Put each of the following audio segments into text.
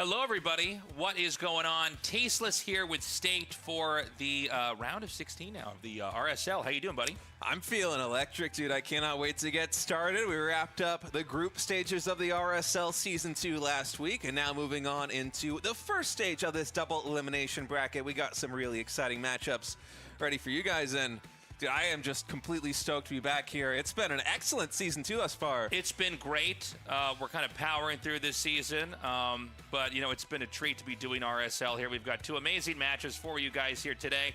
Hello, everybody. What is going on? Tasteless here with State for the round of 16 now of the RSL. How you doing, buddy? I'm feeling electric, dude. I cannot wait to get started. We wrapped up the group stages of the RSL Season 2 last week, and now moving on into the first stage of this double elimination bracket. We got some really exciting matchups ready for you guys, and dude, I am just completely stoked to be back here. It's been an excellent Season 2 thus far. It's been great. We're kind of powering through this season, but, you know, it's been a treat to be doing RSL here. We've got two amazing matches for you guys here today.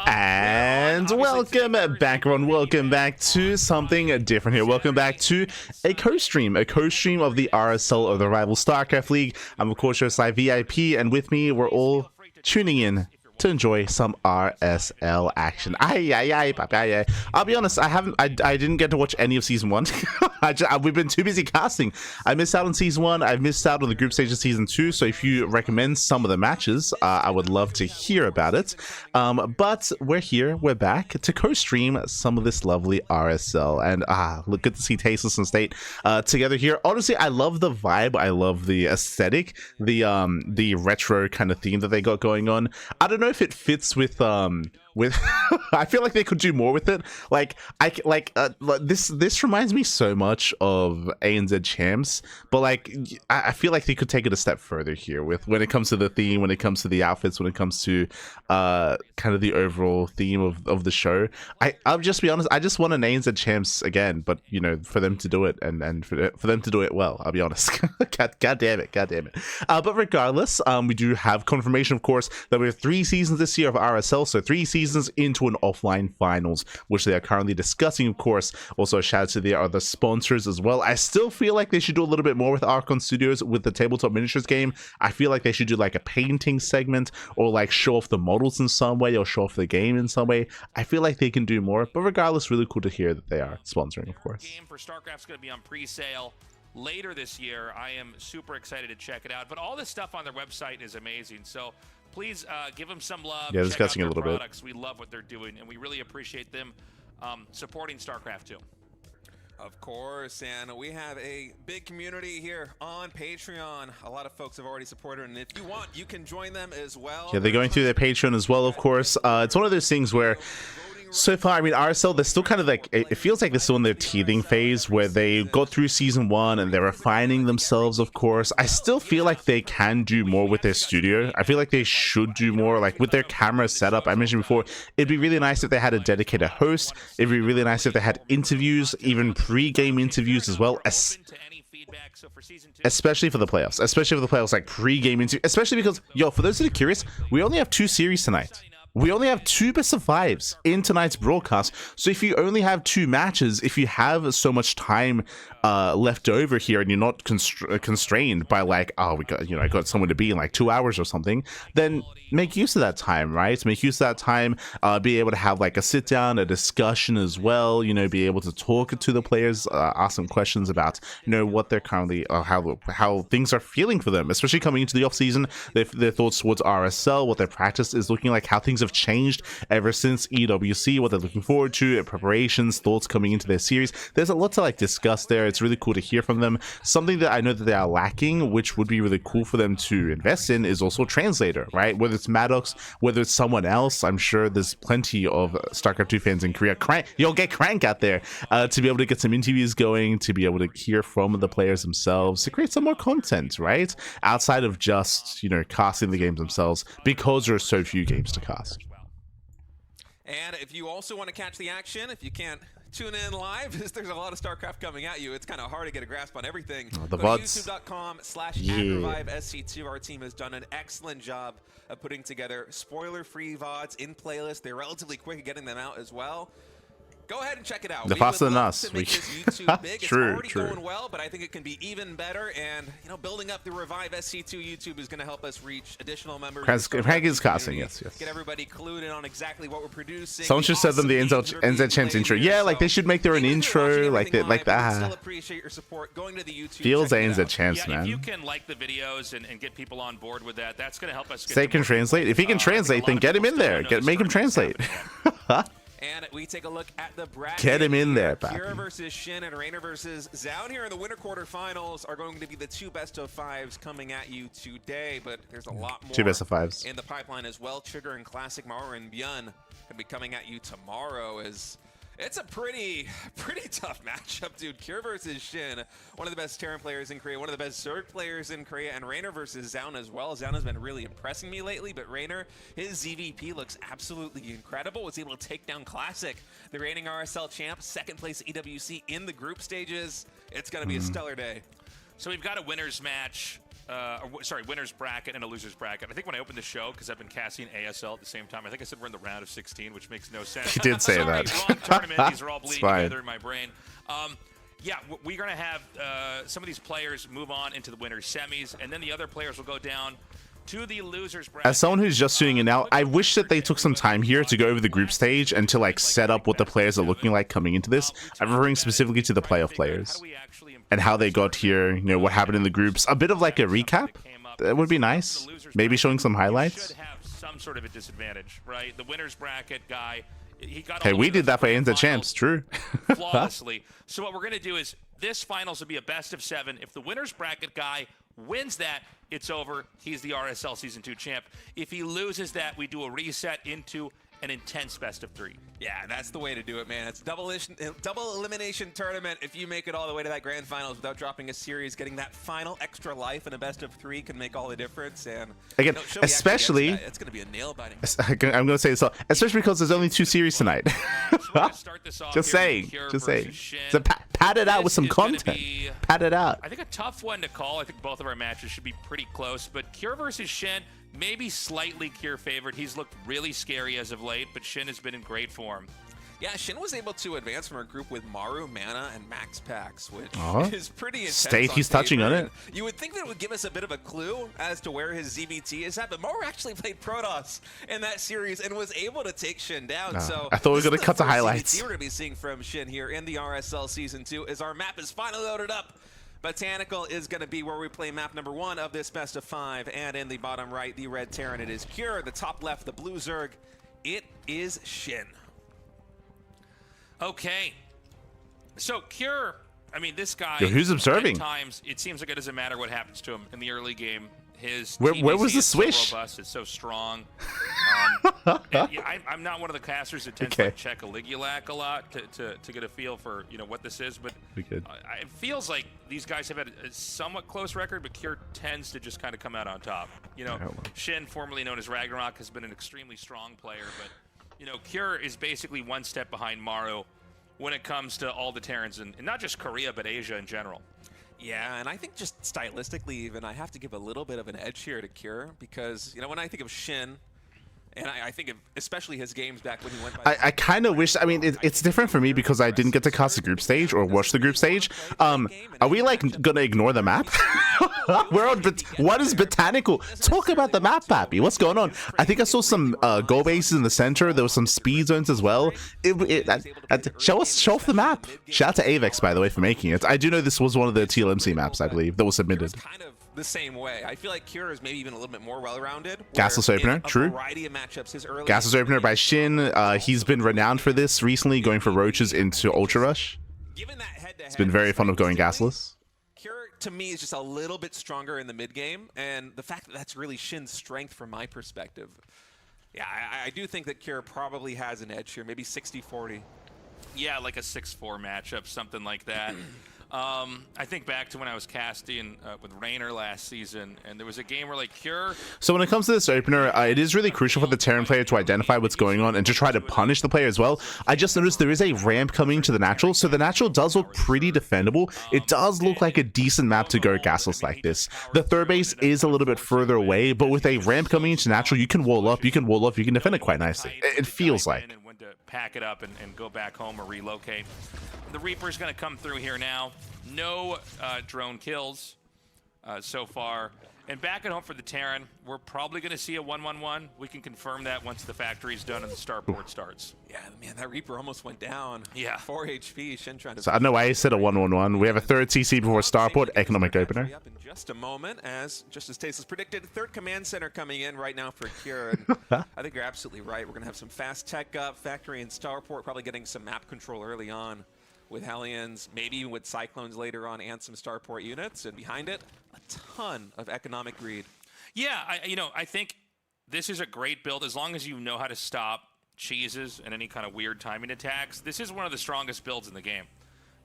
And welcome back, everyone. Welcome back to something different here. Welcome back to a co-stream of the RSL of the rival StarCraft League. I'm, of course, your side VIP, and with me, we're all tuning in to enjoy some RSL action. I'll be honest, I didn't get to watch any of Season 1. We've been too busy casting. I missed out on Season 1, I've missed out on the group stage of Season 2, so if you recommend some of the matches, I would love to hear about it. But we're here, we're back to co-stream some of this lovely RSL, and look, good to see Tasteless and State together here. Honestly, I love the vibe, I love the aesthetic, the retro kind of theme that they got going on. I don't know if it fits with I feel like they could do more with it. This reminds me so much of ANZ Champs, but like I feel like they could take it a step further here with when it comes to the theme, when it comes to the outfits, when it comes to kind of the overall theme of the show. I'll just be honest, I just want an ANZ Champs again, but you know, for them to do it and for them to do it well, I'll be honest. God damn it. But regardless, we do have confirmation, of course, that we have 3 seasons this year of RSL, so 3 seasons into an offline finals, which they are currently discussing, of course. Also, a shout out to their other sponsors as well. I still feel like they should do a little bit more with Archon Studios with the tabletop miniatures game. I feel like they should do like a painting segment, or like show off the models in some way, or show off the game in some way. I feel like they can do more, but regardless, really cool to hear that they are sponsoring, of course. Game for StarCraft's going to be on pre-sale later this year. I am super excited to check it out, but all this stuff on their website is amazing, so please give them some love. Yeah, discussing a little bit. We love what they're doing, and we really appreciate them supporting StarCraft too. Of course, and we have a big community here on Patreon. A lot of folks have already supported, and if you want, you can join them as well. Yeah, they're going through their Patreon as well, of course. It's one of those things where so far, I mean, RSL, they're still kind of like, it feels like they're still in their teething phase where they got through Season 1 and they're refining themselves, of course. I still feel like they can do more with their studio. I feel like they should do more, like with their camera setup. I mentioned before, it'd be really nice if they had a dedicated host. It'd be really nice if they had interviews, even pre-game interviews as well, especially for the playoffs, like pre-game interviews, especially because, yo, for those that are curious, we only have 2 series tonight. We only have 2 best of 5s in tonight's broadcast, so if you only have 2 matches, if you have so much time left over here and you're not constrained by like, oh, we got, you know, I got someone to be in like 2 hours or something, then make use of that time, right? Make use of that time, be able to have like a sit down, a discussion as well, you know, be able to talk to the players, ask some questions about, you know, what they're currently, how things are feeling for them, especially coming into the off season, their thoughts towards RSL, what their practice is looking like, how things have changed ever since EWC, what they're looking forward to, preparations, thoughts coming into their series. There's a lot to like discuss there. It's really cool to hear from them. Something that I know that they are lacking, which would be really cool for them to invest in, is also a translator, right? Whether it's Maddox, whether it's someone else, I'm sure there's plenty of StarCraft 2 fans in Korea. You'll get Crank out there to be able to get some interviews going, to be able to hear from the players themselves, to create some more content, right? Outside of just, you know, casting the games themselves, because there are so few games to cast. And if you also want to catch the action, if you can't tune in live, there's a lot of StarCraft coming at you. It's kind of hard to get a grasp on everything. The Go to VODs. youtube.com/@revivesc2. Our team has done an excellent job of putting together spoiler-free VODs in playlist. They're relatively quick at getting them out as well. Go ahead and check it out. They're faster than us. To make this YouTube big. True, it's already going well, but I think it can be even better. And you know, building up the Revive SC2 YouTube is going to help us reach additional members. Crank is casting, yes. Get everybody clued in on exactly what we're producing. Someone should send them the NZ Champs intro. Yeah, like they should make their own intro, like that, like that. Still appreciate your support. Going to the YouTube. Feels ANZ Champs, man. If you can like the videos and get people on board with that, that's going to help us. Say can translate. If he can translate, then get him in there. Make him translate. And we take a look at the bracket. Get him in there, Kira Pappy. versus Shin and Rainer versus Zaun here in the winter quarterfinals are going to be the two best of fives coming at you today, but there's a lot more Two best of fives. in the pipeline as well. Trigger and Classic Mara and Björn could be coming at you tomorrow. As it's a pretty tough matchup, dude. Kira versus Shin, one of the best Terran players in Korea, one of the best Zerg players in Korea, and Rainer versus Zaun as well. Zaun has been really impressing me lately, but Rainer, his ZVP looks absolutely incredible. Was able to take down Classic, the reigning RSL champ, second place EWC in the group stages. It's going to be a stellar day. So we've got a winner's match, winner's bracket and a loser's bracket. I think when I opened the show, because I've been casting ASL at the same time, I think I said we're in the round of 16, which makes no sense. You did say Sorry, that. Wrong tournament. These are all bleeding fine. together in my brain. Yeah, we're going to have some of these players move on into the winner's semis, and then the other players will go down to the loser's bracket. As someone who's just tuning in now, I wish that they took some time here to go over the group stage and to like set up what the players are looking like coming into this. I'm referring specifically to the playoff players and how they got here, you know, what happened in the groups. A bit of like a recap. That would be nice. Maybe showing some highlights. Should have some sort of a disadvantage, right? The winner's bracket guy, he got Hey, all we the way did that for to the Inter finals Champs, true. flawlessly. So what we're going to do is this finals will be a best of 7. If the winner's bracket guy wins that, it's over. He's the RSL Season 2 champ. If he loses that, we do a reset into an intense best of 3. Yeah, that's the way to do it, man. It's double elimination tournament. If you make it all the way to that grand finals without dropping a series, getting that final extra life in a best of 3 can make all the difference. And Again, you know, Shobi especially, actually it's going to be a nail biting. I'm going to say this, especially because there's only 2 series tonight. So we're gonna start this off Just here saying, with Kira just versus saying. Shin. So pad it out with This some is gonna content. be, Pad it out. I think a tough one to call. I think both of our matches should be pretty close, but Kira versus Shin, maybe slightly Kira favored. He's looked really scary as of late, but Shin has been in great form. Yeah, Shin was able to advance from a group with Maru, Mana, and Max Pax, which is pretty intense. State on he's touching paper. on it. You would think that it would give us a bit of a clue as to where his ZBT is at, but Maru actually played Protoss in that series and was able to take Shin down. So I thought we were this going is to cut the to first highlights. ZBT we're going to be seeing from Shin here in the RSL Season 2 as our map is finally loaded up. Botanical is going to be where we play map number 1 of this best of 5, and in the bottom right, the red Terran, it is Cure. The top left, the blue Zerg, it is Shin. Okay. So Cure, I mean, this guy. Yo, who's observing? At times, it seems like it doesn't matter what happens to him in the early game. His Where TvZ was the is swish? So robust, it's so strong. And, yeah, I'm not one of the casters that tends to like, check a Ligulac a lot to get a feel for what this is, but Good. it feels like these guys have had a somewhat close record, but Cure tends to just kind of come out on top. Shin, formerly known as Ragnarok, has been an extremely strong player, but Cure is basically one step behind Maru when it comes to all the Terrans, and not just Korea, but Asia in general. Yeah, and I think just stylistically even, I have to give a little bit of an edge here to Cure, because, when I think of Shin, and I think of especially his games back when he went by... I kind of wish, I mean, it's different for me because I didn't get to cast the group stage or watch the group stage. Are we, like, going to ignore the map? We're on, what is Botanical? Talk about the map, Pappy. What's going on? I think I saw some goal bases in the center. There was some speed zones as well. Show off the map. Shout out to Avex, by the way, for making it. I do know this was one of the TLMC maps, I believe, that was submitted. Kind of the same way. I feel like Cure is maybe even a little bit more well-rounded. Gasless opener, true. Variety of matchups, his early Gasless opener by Shin. He's been renowned for this recently, going for roaches into Ultra Rush. Given that head-to-head, He's been very fond of going gasless. Cure, to me, is just a little bit stronger in the mid-game, and the fact that that's really Shin's strength from my perspective. Yeah, I do think that Cure probably has an edge here, maybe 60-40. Yeah, like a 6-4 matchup, something like that. I think back to when I was casting with Rainer last season, and there was a game where like Cure. So when it comes to this opener, it is really crucial for the Terran player to identify what's going on and to try to punish the player as well. I just noticed there is a ramp coming to the natural, so the natural does look pretty defendable. It does look like a decent map to go gasless like this. The third base is a little bit further away, but with a ramp coming into natural, you can wall up, you can defend it quite nicely. It feels like. And when to pack it up and go back home or relocate. The Reaper's going to come through here now. No drone kills. so far. And back at home for the Terran, we're probably going to see a 1-1-1. We can confirm that once the factory's done and the starport starts. Yeah, man, that Reaper almost went down. Yeah. 4 HP. Shin trying to... So I don't know why he said a 1-1-1. We have a third CC before starport, economic opener. Up in just a moment, as just as Tasteless predicted, third command center coming in right now for Cure. And I think you're absolutely right. We're going to have some fast tech up, factory and starport, probably getting some map control early on with Hellions, maybe even with Cyclones later on, and some starport units. And behind it, a ton of economic greed. Yeah, I think this is a great build as long as you know how to stop cheeses and any kind of weird timing attacks. This is one of the strongest builds in the game.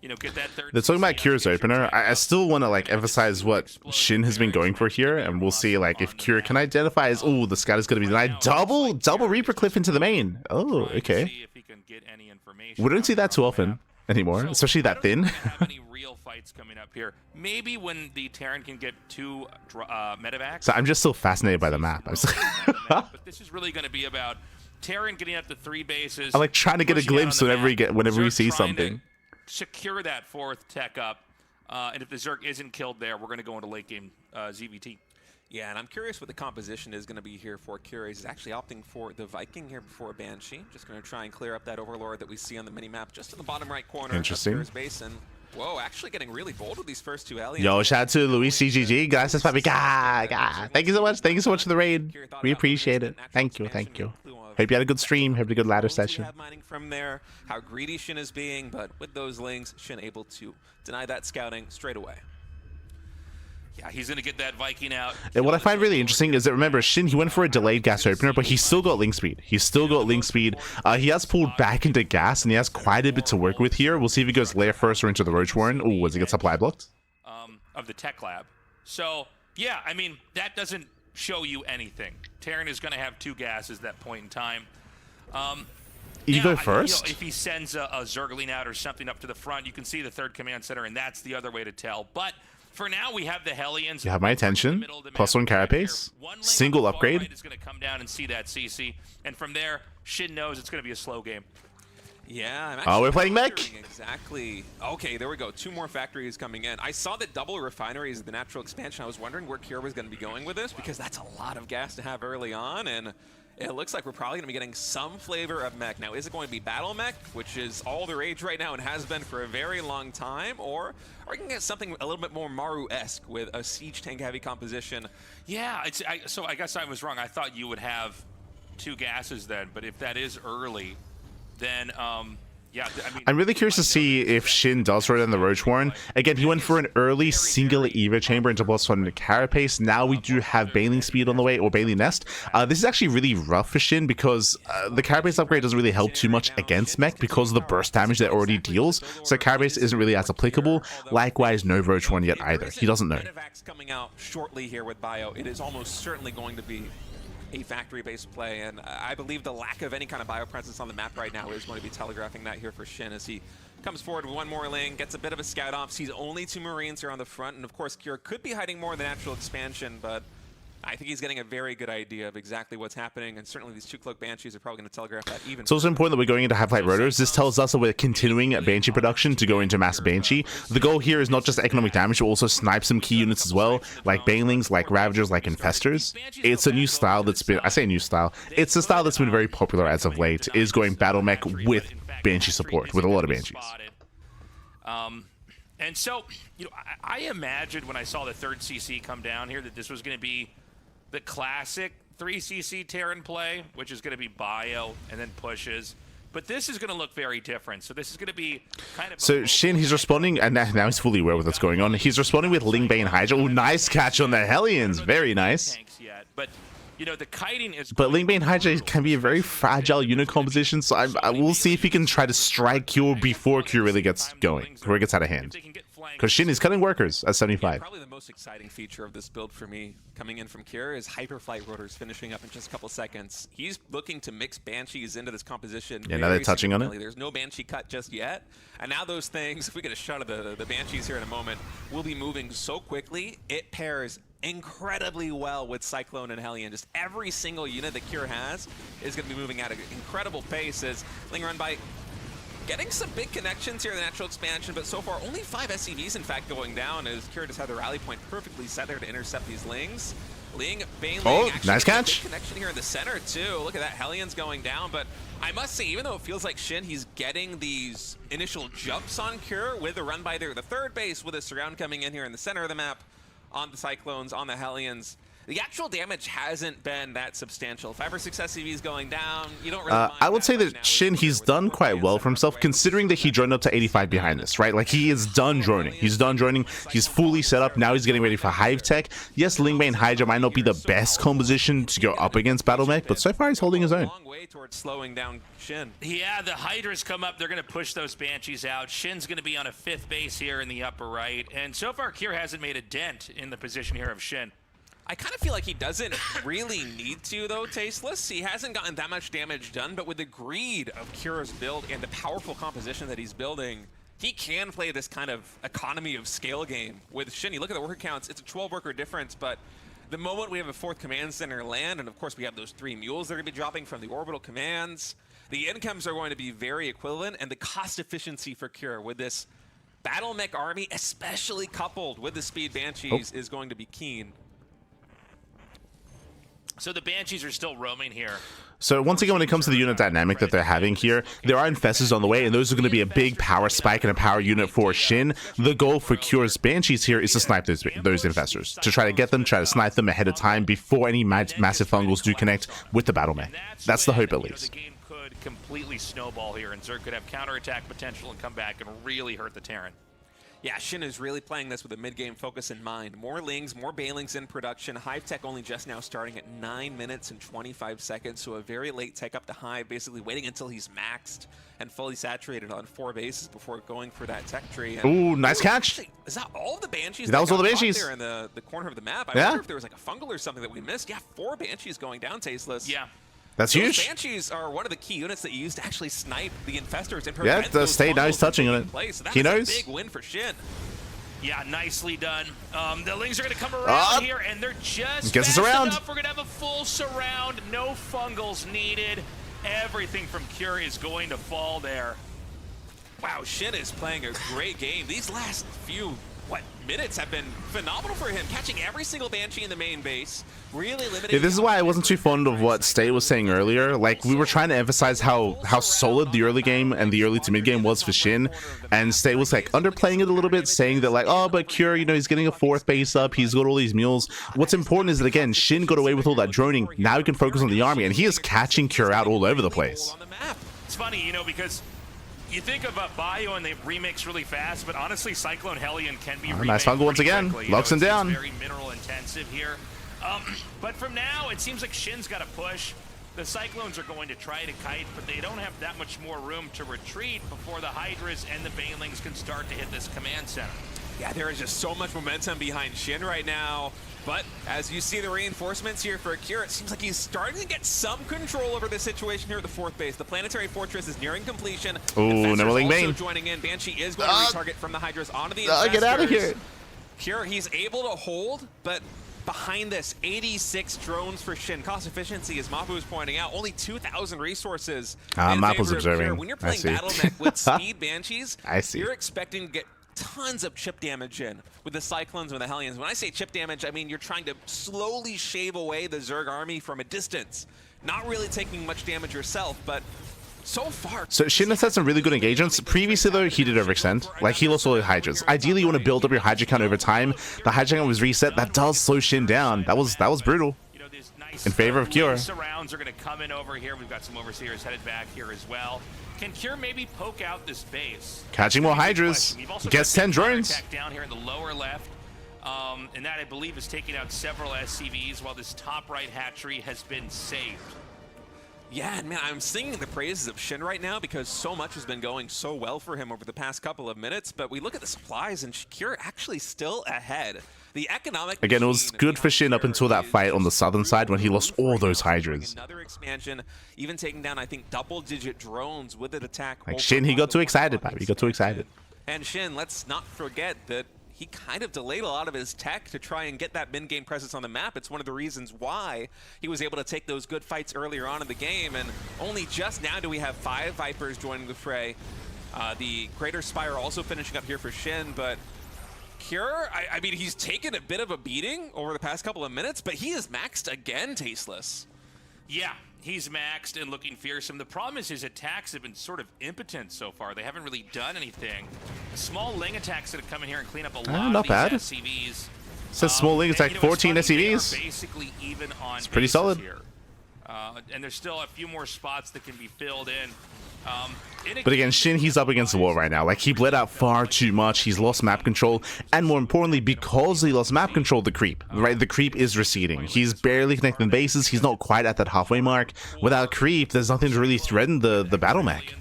Get that third. They're talking about Cure's opener. I still want to emphasize what Shin has been going for here, and we'll see if Cure can identify as, oh, the scout is going to be denied. Double Reaper Cliff into the main. Oh, okay. We don't see that too often anymore, especially that thin. Have any real fights coming up here? Maybe when the Terran can get 2 medevacs. So I'm just so fascinated by the map. But this is really going to be about Terran getting up to 3 bases. I like trying to get a glimpse whenever we see something. Secure that 4th tech up, and if the Zerg isn't killed there, we're going to go into late game ZVT. Yeah, and I'm curious what the composition is going to be here for Cure. He's actually opting for the Viking here before Banshee. Just going to try and clear up that Overlord that we see on the mini-map just in the bottom right corner of Cure's base. And, whoa, actually getting really bold with these first 2 aliens. Yo, shout out to Luis CGG. Guys, that's probably... Thank you so much. Thank you so much for the raid. We appreciate it. Thank you. Thank you. Hope you had a good stream. Hope you had a good ladder session. Mining from there, how greedy Shin is being, but with those links, Shin able to deny that scouting straight away. Yeah, he's going to get that Viking out. And what I find really interesting is that, remember, Shin, he went for a delayed gas opener, but he's still got link speed. He He has pulled back into gas, and he has quite a bit to work with here. We'll see if he goes lair first or into the Roach Warren. Oh, does he get supply blocked? Of the tech lab. So, yeah, I mean, that doesn't show you anything. Terran is going to have 2 gases at that point in time. You go first? If he sends a Zergling out or something up to the front, you can see the 3rd command center, and that's the other way to tell. But for now, we have the Hellions. You have my attention. +1 carapace. Single upgrade. Is going to come down and see that CC. And from there, Shin knows it's going to be a slow game. Yeah, I'm we're playing mech. Exactly. Okay, there we go. 2 more factories coming in. I saw that double refineries, the natural expansion. I was wondering where Cure was going to be going with this, because that's a lot of gas to have early on, and it looks like we're probably going to be getting some flavor of mech. Now, is it going to be battle mech, which is all the rage right now and has been for a very long time, or are we going to get something a little bit more Maru-esque with a siege tank heavy composition? Yeah, so I guess I was wrong. I thought you would have 2 gases then, but if that is early, then yeah, I mean, I'm really curious to see if Shin does throw down the Roach Warren. Again, he went for an early single Eva chamber into +1 carapace. Now we do have Bailing speed on the way, or Bailing Nest. This is actually really rough for Shin, because the carapace upgrade doesn't really help too much against mech because of the burst damage that it already deals. So carapace isn't really as applicable. Likewise, no Roach Warren yet either. He doesn't know. Coming out shortly here with Bio, it is almost certainly going to be a factory-based play, and I believe the lack of any kind of bio presence on the map right now is going to be telegraphing that here for Shin as he comes forward with 1 more lane, gets a bit of a scout off, sees only 2 Marines here on the front, and of course Cure could be hiding more in the natural expansion, but I think he's getting a very good idea of exactly what's happening, and certainly these 2 Cloak Banshees are probably going to telegraph that even. It's also important that we're going into Half-Light Rotors. This tells us that we're continuing Banshee production to go into Mass Banshee. The goal here is not just economic damage, but also snipe some key units as well, like Banelings, like Ravagers, like Infestors. It's a new style that's been, I say new style, it's a style that's been very popular as of late, is going Battle Mech with Banshee support, with a lot of Banshees. And so, I imagined when I saw the 3rd CC come down here that this was going to be the classic 3cc Terran play, which is going to be bio and then pushes. But this is going to look very different. So this is going to be kind of... So Shin, he's responding, and now he's fully aware of what's going on. He's responding with Lingbane Hydra. Oh, nice catch on the Hellions. Very nice. But, the kiting is... But Lingbane Hydra can be a very fragile unit composition, so I will see if he can try to strike Cure before Cure really gets going, before it gets out of hand. Because Shin is cutting workers at 75. Yeah, probably the most exciting feature of this build for me coming in from Cure is Hyperflight Rotors finishing up in just a couple seconds. He's looking to mix Banshees into this composition. Yeah, now they're touching on it. There's no Banshee cut just yet. And now those things, if we get a shot of the Banshees here in a moment, will be moving so quickly. It pairs incredibly well with Cyclone and Hellion. Just every single unit that Cure has is going to be moving at an incredible pace as Ling Run by getting some big connections here in the natural expansion, but so far only 5 SCVs in fact going down as Kira just had the rally point perfectly set there to intercept these Lings. Oh, nice catch. Big connection here in the center too. Look at that, Hellions going down, but I must say, even though it feels like SHIN, he's getting these initial jumps on Cure with a run by there, the third base with a surround coming in here in the center of the map on the Cyclones, on the Hellions. The actual damage hasn't been that substantial. 5 or 6 SCVs going down. You don't really mind I would say that SHIN, he's done quite well for himself, considering that he droned up to 85 behind this, right? Like, he is done droning. He's done droning. He's fully set up. Now he's getting ready for Hive Tech. Yes, Lingbane Hydra might not be the best composition to go up against Battlemech, but so far he's holding his own. Long way towards slowing down SHIN. Yeah, the Hydras come up. They're going to push those Banshees out. SHIN's going to be on a 5th base here in the upper right. And so far, Kier hasn't made a dent in the position here of SHIN. I kind of feel like he doesn't really need to, though, Tasteless. He hasn't gotten that much damage done, but with the greed of Kira's build and the powerful composition that he's building, he can play this kind of economy of scale game with SHIN. You look at the worker counts, it's a 12-worker difference, but the moment we have a 4th command center land, and of course we have those 3 mules that are going to be dropping from the orbital commands, the incomes are going to be very equivalent, and the cost efficiency for Kira with this Battlemech army, especially coupled with the Speed Banshees, is going to be keen. So the Banshees are still roaming here. So once again, when it comes to the unit dynamic that they're having here, there are Infestors on the way, and those are going to be a big power spike and a power unit for SHIN. The goal for Cure's Banshees here is to snipe those Infestors, to try to get them, try to snipe them ahead of time before any massive fungals do connect with the Battlemech. That's the hope, at least. The game could completely snowball here, and Zerg could have counterattack potential and come back and really hurt the Terran. Yeah, SHIN is really playing this with a mid-game focus in mind. More Lings, more Banelings in production. Hive Tech only just now starting at 9 minutes and 25 seconds, so a very late tech up to Hive, basically waiting until he's maxed and fully saturated on 4 bases before going for that tech tree. Ooh, nice catch. Is that all of the Banshees? That was all the Banshees. There in the corner of the map. I wonder if there was like a fungal or something that we missed. Yeah, 4 Banshees going down, Tasteless. Yeah. That's those huge. Banshees are one of the key units that you use to actually snipe the Infestors and prevent yeah, the State now he's touching on it. So he knows. A big win for SHIN. Yeah, nicely done. The Lings are going to come around here, and they're just fast around. enough. We're going to have a full surround. No fungals needed. Everything from Cure is going to fall there. Wow, SHIN is playing a great game. These last few minutes have been phenomenal for him, catching every single Banshee in the main base, really limiting. Yeah, this is why I wasn't too fond of what State was saying earlier. Like, we were trying to emphasize how solid the early game and the early to mid game was for SHIN, and State was like underplaying it a little bit, saying that like, oh, but Cure, you know, he's getting a 4th base up, he's got all these mules. What's important is that again, SHIN got away with all that droning. Now he can focus on the army, and he is catching Cure out all over the place. It's funny, you know, because you think of Bio and they remix really fast, but honestly, Cyclone Hellion can be remixed. Nice fungal once again. Quickly. Locks him down. It's very mineral intensive here. But from now, it seems like SHIN's got to push. The Cyclones are going to try to kite, but they don't have that much more room to retreat before the Hydras and the Banelings can start to hit this command center. Yeah, there is just so much momentum behind SHIN right now. But as you see the reinforcements here for Akira, it seems like he's starting to get some control over the situation here at the 4th base. The Planetary Fortress is nearing completion. Oh, no also joining in. Banshee is going to retarget from the Hydras onto the Infestors. Get out of here. Akira, he's able to hold, but behind this, 86 drones for SHIN. Cost efficiency, as Mapu was pointing out, only 2,000 resources. Mapu's observing. When you're playing Battlemech with Speed Banshees, you're expecting to get tons of chip damage in with the Cyclones and the Hellions. When I say chip damage, I mean you're trying to slowly shave away the Zerg army from a distance. Not really taking much damage yourself, but so far... So SHIN has had some really good engagements. Previously, though, he did overextend. Like, he lost all the Hydras. Ideally, you want to build up your Hydra count over time. The Hydra count was reset. That does slow SHIN down. That was brutal. In favor of Cure. Surrounds are going to come in over here. We've got some Overseers headed back here as well. Can Cure maybe poke out this base? Catching more Hydras. Gets 10 drones. Down here in the lower left. And that, I believe, is taking out several SCVs while this top right hatchery has been saved. Yeah, man, I'm singing the praises of SHIN right now because so much has been going so well for him over the past couple of minutes, but we look at the supplies and Cure actually still ahead. The economic... Again, it was good for SHIN up until that fight on the southern side when he lost all those Hydras. Another expansion, even taking down, I think, double-digit drones with an attack. Like SHIN, he got too excited, baby. He got too excited. And SHIN, let's not forget that he kind of delayed a lot of his tech to try and get that mid-game presence on the map. It's one of the reasons why he was able to take those good fights earlier on in the game, and only just now do we have 5 Vipers joining the fray. The Greater Spire also finishing up here for Shin, but Cure, I mean, he's taken a bit of a beating over the past couple of minutes, but he is maxed again, Tasteless. Yeah, he's maxed and looking fearsome. The problem is his attacks have been sort of impotent so far. They haven't really done anything. Small Ling attacks that have come in here and clean up a lot not of bad. these SCVs. Says small Ling attack, 14 SCVs. Basically even on It's pretty solid. Here. And there's still a few more spots that can be filled in. But again, Shin, he's up against the wall right now. Like, he bled out far too much. He's lost map control. And more importantly, because he lost map control, the creep, right? The creep is receding. He's barely connecting bases. He's not quite at that halfway mark. Without creep, there's nothing to really threaten the battle mech.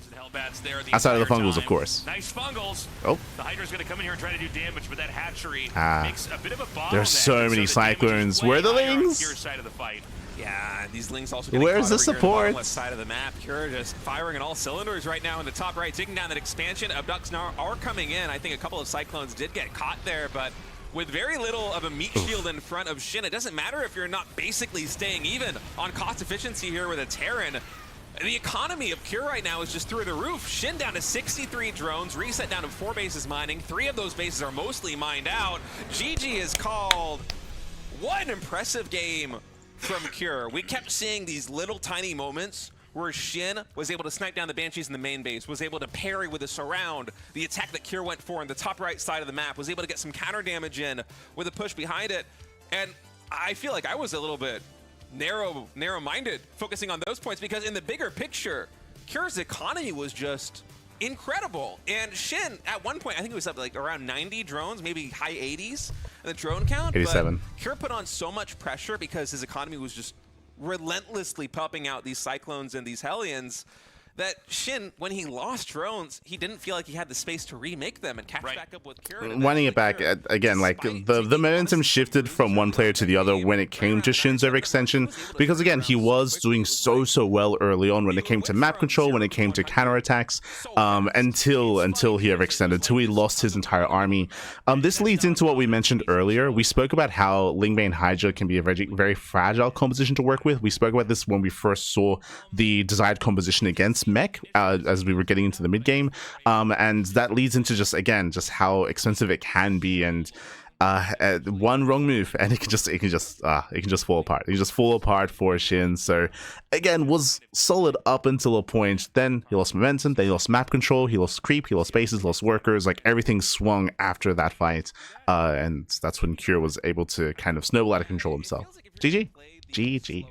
Outside of the fungals, of course. Nice fungals. Oh. The Hydra's going to come in here and try to do damage, but that hatchery makes a bit of a bottleneck. There's so many cyclones. Where are the Lings? Your side of the fight. Yeah, these Lings also Where's the support? West side of the map. Cure just firing on all cylinders right now in the top right, taking down that expansion. Abducts now are coming in. I think a couple of Cyclones did get caught there, but with very little of a meat shield in front of Shin, it doesn't matter if you're not basically staying even on cost efficiency here with a Terran. The economy of Cure right now is just through the roof. Shin down to 63 drones, reset down to 4 bases mining. 3 of those bases are mostly mined out. GG is called. What an impressive game from Cure. We kept seeing these little tiny moments where Shin was able to snipe down the Banshees in the main base, was able to parry with a surround. The attack that Cure went for in the top right side of the map, was able to get some counter damage in with a push behind it. And I feel like I was a little bit narrow-minded focusing on those points, because in the bigger picture, Cure's economy was just incredible. And Shin, at one point, I think it was up like around 90 drones, maybe high 80s in the drone count. 87. But Cure put on so much pressure because his economy was just relentlessly popping out these Cyclones and these Hellions, that Shin, when he lost drones, he didn't feel like he had the space to remake them and catch back up with Cure. Winding it back, again, like, the momentum shifted from one player to the other when it came to Shin's overextension, because again, he was doing so well early on when it came to map control, when it came to counterattacks, until he overextended, until he lost his entire army. This leads into what we mentioned earlier. We spoke about how Lingbane Hydra can be a very fragile composition to work with. We spoke about this when we first saw the desired composition against mech as we were getting into the mid game, and that leads into just how expensive it can be, and one wrong move and it can just fall apart. It can just fall apart for Shin. So again, was solid up until a point. Then he lost momentum, then he lost map control, he lost creep, he lost bases, lost workers. Like, everything swung after that fight, and that's when Cure was able to kind of snowball out of control himself. GG.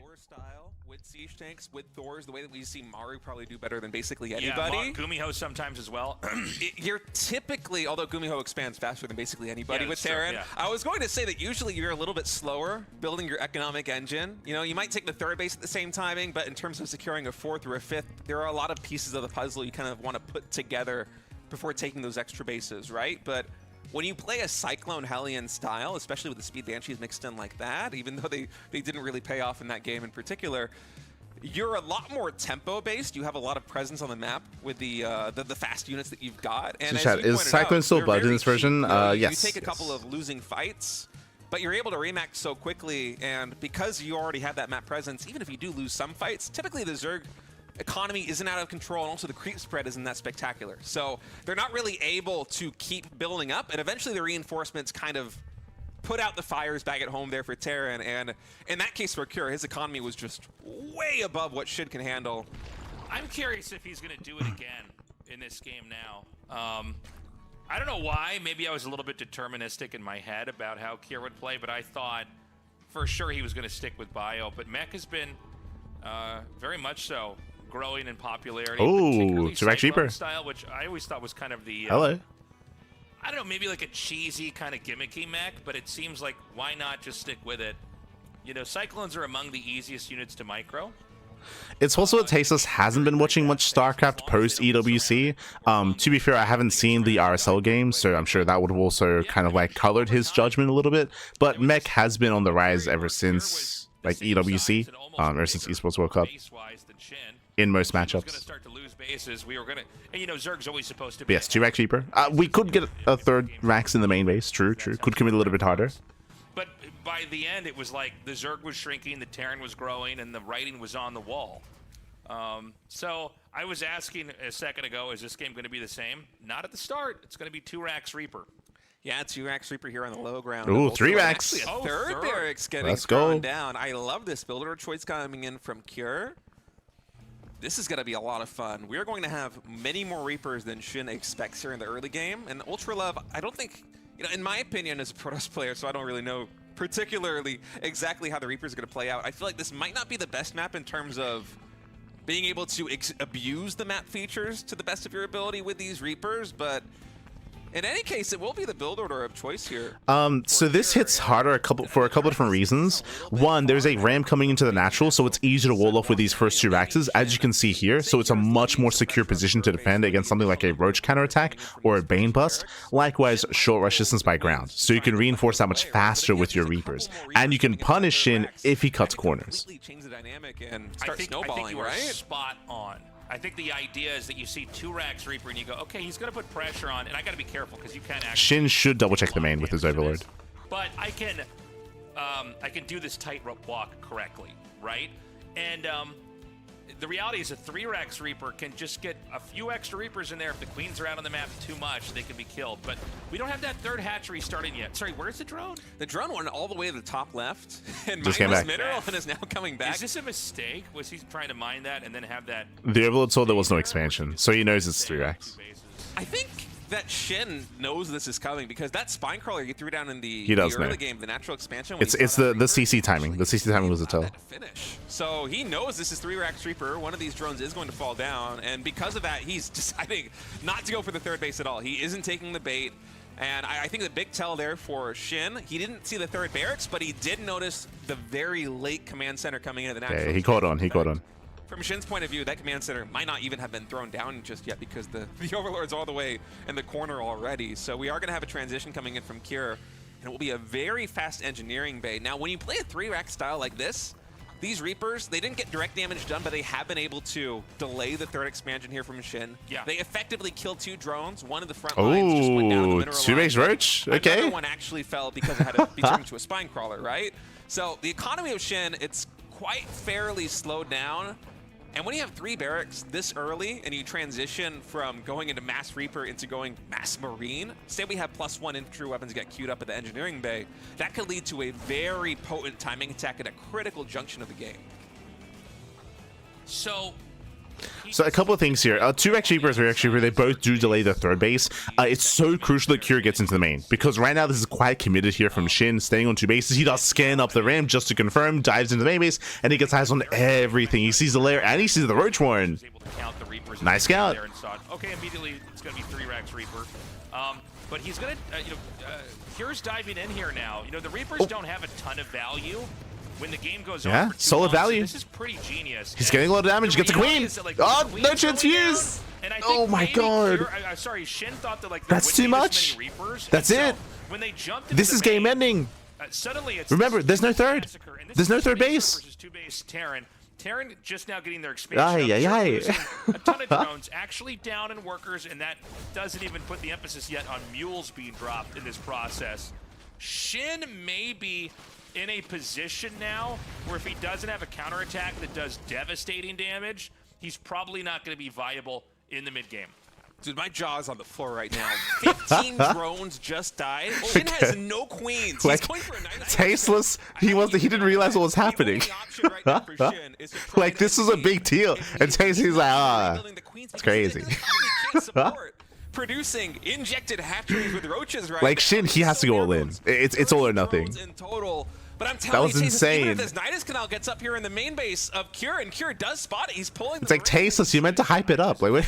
Tanks with Thors, the way that we see Maru probably do better than basically anybody. Yeah, Gumiho sometimes as well. You're typically, although Gumiho expands faster than basically anybody with Terran, yeah. I was going to say that usually you're a little bit slower building your economic engine. You know, you might take the 3rd base at the same timing, but in terms of securing a 4th or a 5th, there are a lot of pieces of the puzzle you kind of want to put together before taking those extra bases, right? But when you play a Cyclone Hellion style, especially with the Speed Banshees mixed in like that, even though they didn't really pay off in that game in particular, you're a lot more tempo-based. You have a lot of presence on the map with the fast units that you've got. And is Cyclone still bugged in this version? Yes. You take a couple of losing fights, but you're able to remax so quickly, and because you already have that map presence, even if you do lose some fights, typically the Zerg economy isn't out of control, and also the creep spread isn't that spectacular. So they're not really able to keep building up, and eventually the reinforcements kind of put out the fires back at home there for Terran, and in that case for Cure, his economy was just way above what SHIN can handle. I'm curious if he's going to do it again in this game now. I don't know why. Maybe I was a little bit deterministic in my head about how Cure would play, but I thought for sure he was going to stick with Bio. But Mech has been very much so growing in popularity. Oh, direct cheaper style, which I always thought was kind of the hello. I don't know, maybe like a cheesy kind of gimmicky mech, but it seems like why not just stick with it? You know, Cyclones are among the easiest units to micro. It's also that Tasteless hasn't been watching much StarCraft post EWC. To be fair, I haven't seen the RSL game, so I'm sure that would have also kind of like colored his judgment a little bit. But mech has been on the rise ever since like EWC, ever since Esports World Cup. In most matchups. We were gonna, and you know, Zerg's always supposed to be. Yes, 2x cheaper. We could get a 3rd Rax in the main base. True. Could commit a little bit harder. But by the end, it was like the Zerg was shrinking, the Terran was growing, and the writing was on the wall. So I was asking a second ago, is this game going to be the same? Not at the start. It's going to be 2 racks Reaper. Yeah, 2 racks Reaper here on the low ground. Ooh, 3 racks. Actually, a third barracks getting Let's thrown go. down. I love this builder choice coming in from Cure. This is going to be a lot of fun. We're going to have many more Reapers than SHIN expects here in the early game. And Ultra Love, I don't think, in my opinion as a Protoss player, so I don't really know particularly exactly how the Reapers are going to play out. I feel like this might not be the best map in terms of being able to abuse the map features to the best of your ability with these Reapers, but in any case, it will be the build order of choice here. So this hits harder for a couple different reasons. One, there's a ramp coming into the natural, so it's easier to wall off with these first 2 axes, as you can see here. So it's a much more secure position to defend against something like a Roach counterattack or a Bane bust. Likewise, short rush distance by ground, so you can reinforce that much faster with your Reapers, and you can punish SHIN if he cuts corners. Change the dynamic and I start think snowballing, you are right? spot on. I think the idea is that you see 2 racks Reaper and you go, okay, he's going to put pressure on, and I got to be careful because you can't actually. SHIN should double check the main with his Overlord. But I can do this tightrope walk correctly, right? And the reality is a 3 racks Reaper can just get a few extra Reapers in there. If the queens are out on the map too much, they can be killed. But we don't have that 3rd hatchery starting yet. Sorry, where's the drone? The drone went all the way to the top left and Just mined came his back. mineral and is now coming back. Is this a mistake? Was he trying to mine that and then have that? The Overlord saw there was no expansion, so he knows it's 3 racks. I think that SHIN knows this is coming because that spine crawler he threw down in the, does early know. game, the natural expansion. It's the CC timing. The CC timing was a tell. Finish. So he knows this is 3 racks Reaper. One of these drones is going to fall down, and because of that, he's deciding not to go for the 3rd base at all. He isn't taking the bait. And I think the big tell there for SHIN, he didn't see the 3rd barracks, but he did notice the very late command center coming into the natural. Yeah, he caught on. He caught on. From SHIN's point of view, that command center might not even have been thrown down just yet because the Overlord's all the way in the corner already. So we are going to have a transition coming in from Cure, and it will be a very fast engineering bay. Now, when you play a 3-rack style like this, these Reapers, they didn't get direct damage done, but they have been able to delay the 3rd expansion here from SHIN. Yeah. They effectively killed 2 drones. One of the front lines just went down the Ooh, mineral 2-base line. Roach? Okay. Another one actually fell because it had to be turned into a spine crawler, right? So the economy of SHIN, it's quite fairly slowed down. And when you have 3 barracks this early and you transition from going into Mass Reaper into going Mass Marine, say we have +1 infantry weapons get queued up at the engineering bay, that could lead to a very potent timing attack at a critical junction of the game. So a couple of things here. 2-racks Reaper, 3-racks Reaper, they both do delay the 3rd base. It's so crucial that Cure gets into the main, because right now this is quite committed here from SHIN, staying on 2 bases. He does scan up the ramp just to confirm, dives into the main base, and he gets eyes on everything. He sees the lair, and he sees the Roach Warren. Nice scout. Okay, immediately it's going to be 3 racks Reaper. But he's going to, Cure's diving in here now. The Reapers don't have a ton of value. When the game goes on for 2 solid months, value. This is pretty genius. He's getting a lot of damage. Gets a queen. Oh, no chance to use. Oh my god. Sorry, SHIN thought that that's too much. That's it. When they jumped this is game ending. Suddenly, it's remember, there's no 3rd. There's no 3rd base. Versus 2-base Terran. Terran just now getting their expansion. A ton of drones actually down in workers, and that doesn't even put the emphasis yet on mules being dropped in this process. SHIN may be in a position now where if he doesn't have a counterattack that does devastating damage, he's probably not going to be viable in the mid game. Dude, my jaw's on the floor right now. 15 drones just died. SHIN has no queens. Like, he's going for a 9 tasteless. He didn't realize what was happening. Like, this was a big deal. And Tasteless like, it's crazy. Producing injected hatcheries with roaches right like now. SHIN, he has to go all in. It's all or nothing. In total. But I'm telling that was insane. Even if this Nidus Canal gets up here in the main base of Cure, and Cure does spot it, he's pulling. It's like Tasteless. You're meant to hype it up. Like,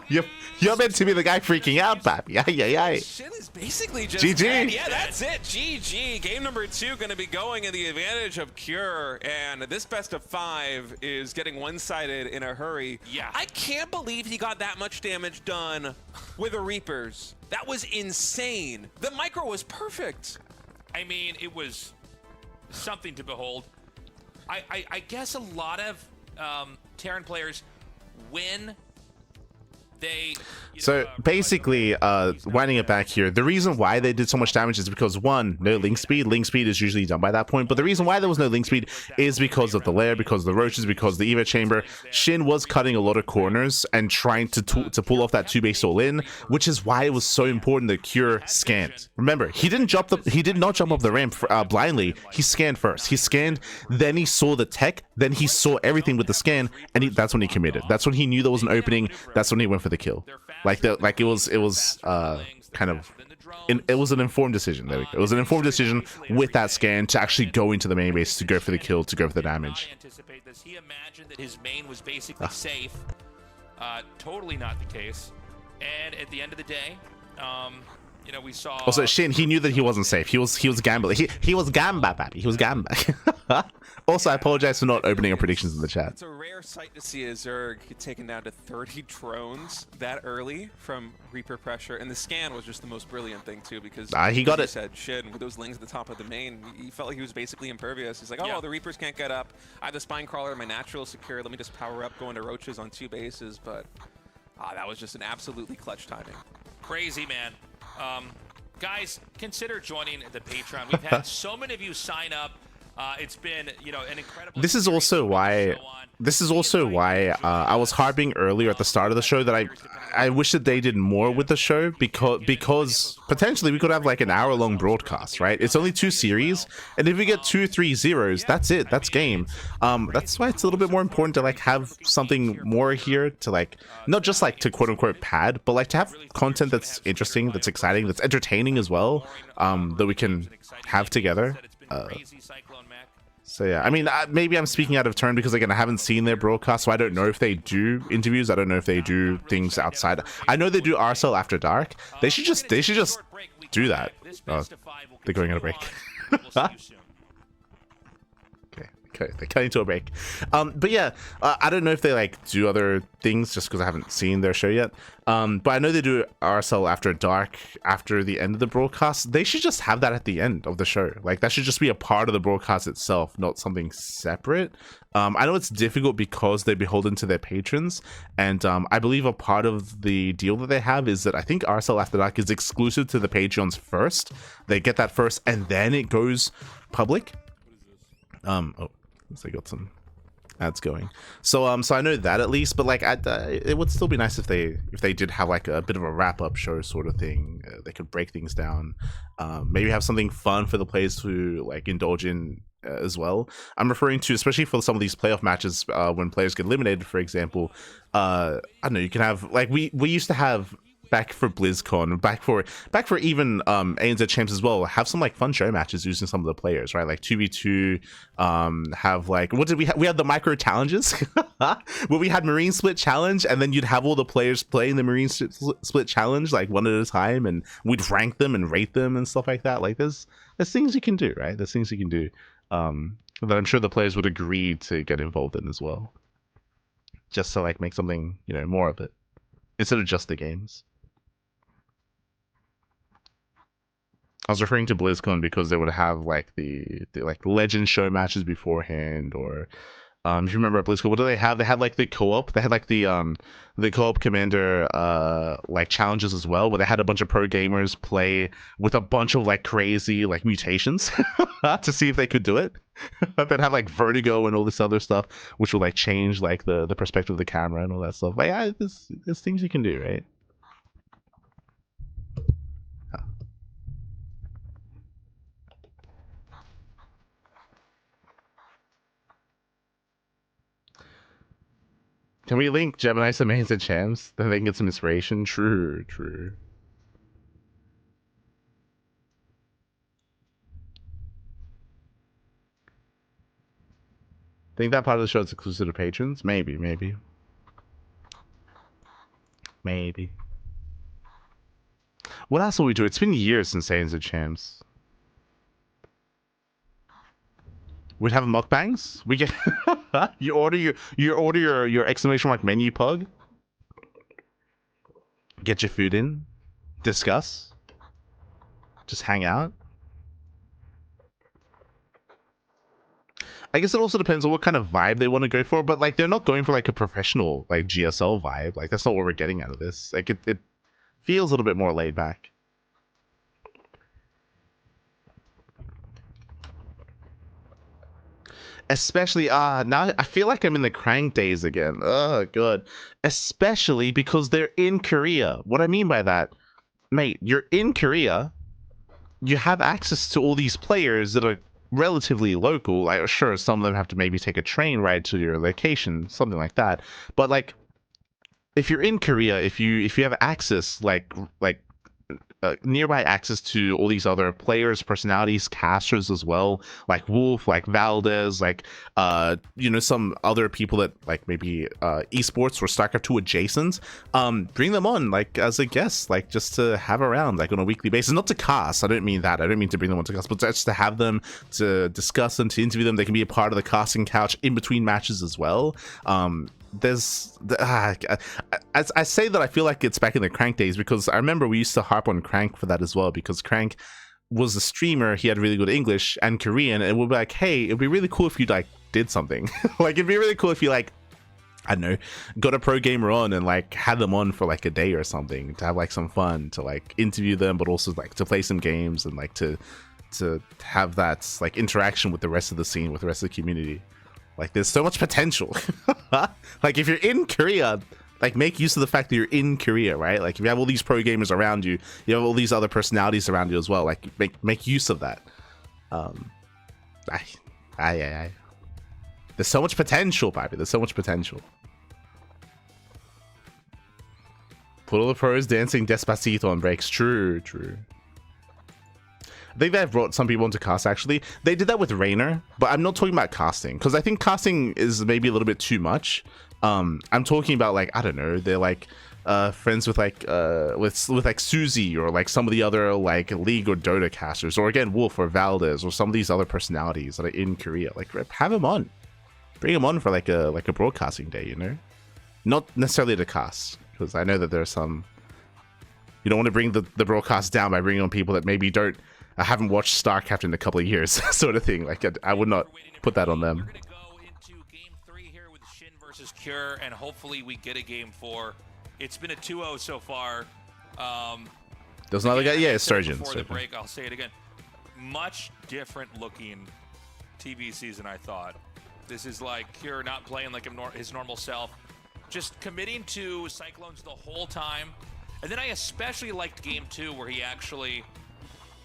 you're meant to be the guy freaking out, Pappy. SHIN is basically just GG. dead. Yeah, that's it. GG. Game number 2 going to be going in the advantage of Cure, and this best of 5 is getting one-sided in a hurry. Yeah. I can't believe he got that much damage done with the Reapers. That was insane. The micro was perfect. I mean, it was something to behold. I guess a lot of Terran players, when they So basically, winding it back here, the reason why they did so much damage is because, one, no link speed. Link speed is usually done by that point, but the reason why there was no link speed is because of the lair, because of the roaches, because of the Evo chamber. SHIN was cutting a lot of corners and trying to pull off that 2-base all in, which is why it was so important that Cure scanned. Remember, he did not jump up the ramp blindly. He scanned first. He scanned, then he saw the tech, then he saw everything with the scan, and that's when he committed. That's when he knew there was an opening. That's when he went for the kill. It was kind of, it was an informed decision. There we go. It was an informed decision with that scan to actually go into the main base, to go for the kill, to go for the damage. He imagined that his main was basically safe. Totally not the case. And at the end of the day, you know, we saw. Also, SHIN, he knew that he wasn't safe. He was gambling. He was gamba, papi. He was gamba. Also, I apologize for not opening up predictions in the chat. It's a rare sight to see a Zerg get taken down to 30 drones that early from Reaper pressure, and the scan was just the most brilliant thing too, because he got it. Said SHIN with those lings at the top of the main, he felt like he was basically impervious. He's like, oh, well, the Reapers can't get up. I have the spine crawler, my natural secure. Let me just power up, go into roaches on 2 bases. But that was just an absolutely clutch timing. Crazy, man. Guys, consider joining the Patreon. We've had so many of you sign up. It's been, you know, an incredible. This is also why I was harping earlier at the start of the show that I wish that they did more with the show, because potentially we could have like an hour-long broadcast, right? It's only 2 series, and if we get 2-3 zeros, that's it. That's game. That's why it's a little bit more important to like have something more here to like, not just like to quote-unquote pad, but like to have content that's interesting, that's exciting, that's entertaining as well, that we can have together. So yeah, I mean, maybe I'm speaking out of turn because again, I haven't seen their broadcast, so I don't know if they do interviews. I don't know if they do things outside. I know they do RSL after dark. They should just do that. Oh, they're going on a break. Okay, they're cutting to a break. But yeah, I don't know if they like do other things just because I haven't seen their show yet. But I know they do RSL after dark, after the end of the broadcast. They should just have that at the end of the show. Like that should just be a part of the broadcast itself, not something separate. I know it's difficult because they're beholden to their patrons, and I believe a part of the deal that they have is that I think RSL after dark is exclusive to the Patreons first. They get that first, and then it goes public. Oh. So I got some ads going. So I know that at least, but like it would still be nice if they did have like a bit of a wrap-up show sort of thing. They could break things down, maybe have something fun for the players to like indulge in as well. I'm referring to especially for some of these playoff matches when players get eliminated, for example. I don't know, you can have like we used to have back for BlizzCon, back for even ANZ champs as well, have some like fun show matches using some of the players, right? Like 2v2, have like, what did we have? We had the micro challenges where we had Marine Split challenge, and then you'd have all the players playing the Marine Split challenge like one at a time, and we'd rank them and rate them and stuff like that. Like there's things you can do, right? There's things you can do that I'm sure the players would agree to get involved in as well, just to like make something, you know, more of it instead of just the games. I was referring to BlizzCon because they would have like the like legend show matches beforehand, or if you remember at BlizzCon, what do they have? They had like the co-op. They had like the co-op commander like challenges as well, where they had a bunch of pro gamers play with a bunch of like crazy like mutations to see if they could do it. They'd have like vertigo and all this other stuff, which would like change like the perspective of the camera and all that stuff. But yeah, there's things you can do, right? Can we link Gemini some mains and champs? Then they can get some inspiration. True. Think that part of the show is exclusive to patrons? Maybe. What else will we do? It's been years since mains and champs. We'd have mukbangs. We get you order your exclamation mark menu pug. Get your food in. Discuss. Just hang out. I guess it also depends on what kind of vibe they want to go for, but like they're not going for like a professional like GSL vibe. Like that's not what we're getting out of this. Like it feels a little bit more laid back. Especially now I feel like I'm in the crank days again. Oh god. Especially because they're in Korea. What I mean by that, mate, you're in Korea, you have access to all these players that are relatively local. Like sure, some of them have to maybe take a train ride to your location, something like that. But like if you're in Korea, if you have access like nearby access to all these other players, personalities, casters as well, like Wolf, like Valdez, like some other people that like maybe esports or StarCraft 2 adjacent, bring them on like as a guest, like just to have around like on a weekly basis. Not to cast, I don't mean that, I don't mean to bring them on to cast, but just to have them, to discuss them, to interview them. They can be a part of the casting couch in between matches as well. As I say that, I feel like it's back in the Crank days, because I remember we used to harp on Crank for that as well, because Crank was a streamer, he had really good English and Korean, and we'd be like, hey, it'd be really cool if you like did something. Like it'd be really cool if you like, I don't know, got a pro gamer on and like had them on for like a day or something to have like some fun, to like interview them, but also like to play some games and like to have that like interaction with the rest of the scene, with the rest of the community. Like there's so much potential. Like if you're in Korea, like make use of the fact that you're in Korea, right? Like if you have all these pro gamers around you, you have all these other personalities around you as well. Like make use of that. There's so much potential, Bobby. There's so much potential. Put all the pros dancing Despacito on breaks. True. I think they've brought some people into cast, actually. They did that with Raynor, but I'm not talking about casting, because I think casting is maybe a little bit too much. I'm talking about, like, I don't know, they're like friends with like like Suzy, or like some of the other like League or Dota casters, or again Wolf or Valdez, or some of these other personalities that are in Korea. Like have them on, bring them on for like a broadcasting day, you know, not necessarily to cast, because I know that there's some, you don't want to bring the broadcast down by bringing on people that maybe I haven't watched StarCraft in a couple of years, sort of thing. Like I would not put that on them. We're gonna go into game 3 here with SHIN versus Cure, and hopefully we get a game 4. It's been a 2-0 so far. There's another guy, yeah, Surgeon. Before the break, I'll say it again. Much different looking TvZ than I thought. This is like Cure not playing like his normal self, just committing to Cyclones the whole time. And then I especially liked game 2, where he actually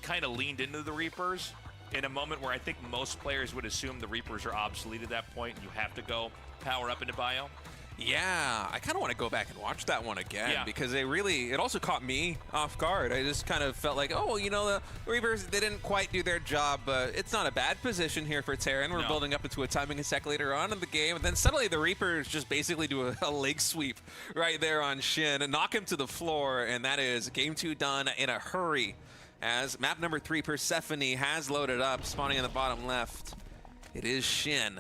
kind of leaned into the Reapers in a moment where I think most players would assume the Reapers are obsolete at that point and you have to go power up into bio. Yeah, I kind of want to go back and watch that one again, because it also caught me off guard. I just kind of felt like, oh, you know, the Reapers, they didn't quite do their job, but it's not a bad position here for Terran. We're building up into a timing sec later on in the game, and then suddenly the Reapers just basically do a leg sweep right there on SHIN and knock him to the floor, and that is game 2 done in a hurry, as map number 3, Persephone, has loaded up, spawning in the bottom left. It is SHIN.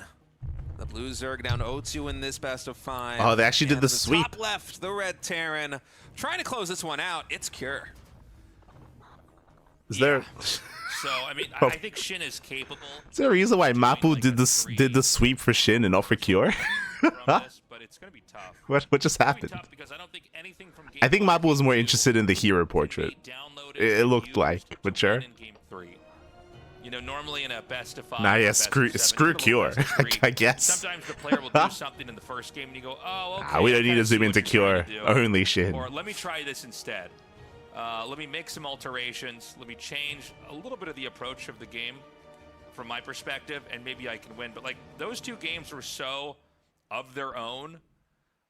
The blue Zerg down 0-2 in this best of 5. Oh, they actually did the sweep. Top left, the red Terran. Trying to close this one out. It's Cure. Is there... So, I mean, I think SHIN is capable. Is there a reason why Mapu did the sweep for SHIN and not for Cure? But it's going to be tough. What just happened? Because I don't think anything from game I think Mapu was more interested in the hero portrait. It looked like, but sure. You know, normally in a best of 5. Nah, yeah, screw Cure, I guess. Sometimes the player will do something in the first game and you go, oh, okay. We don't need to zoom into Cure, only SHIN. Or let me try this instead. Let me make some alterations. Let me change a little bit of the approach of the game from my perspective, and maybe I can win. But like those two games were so of their own.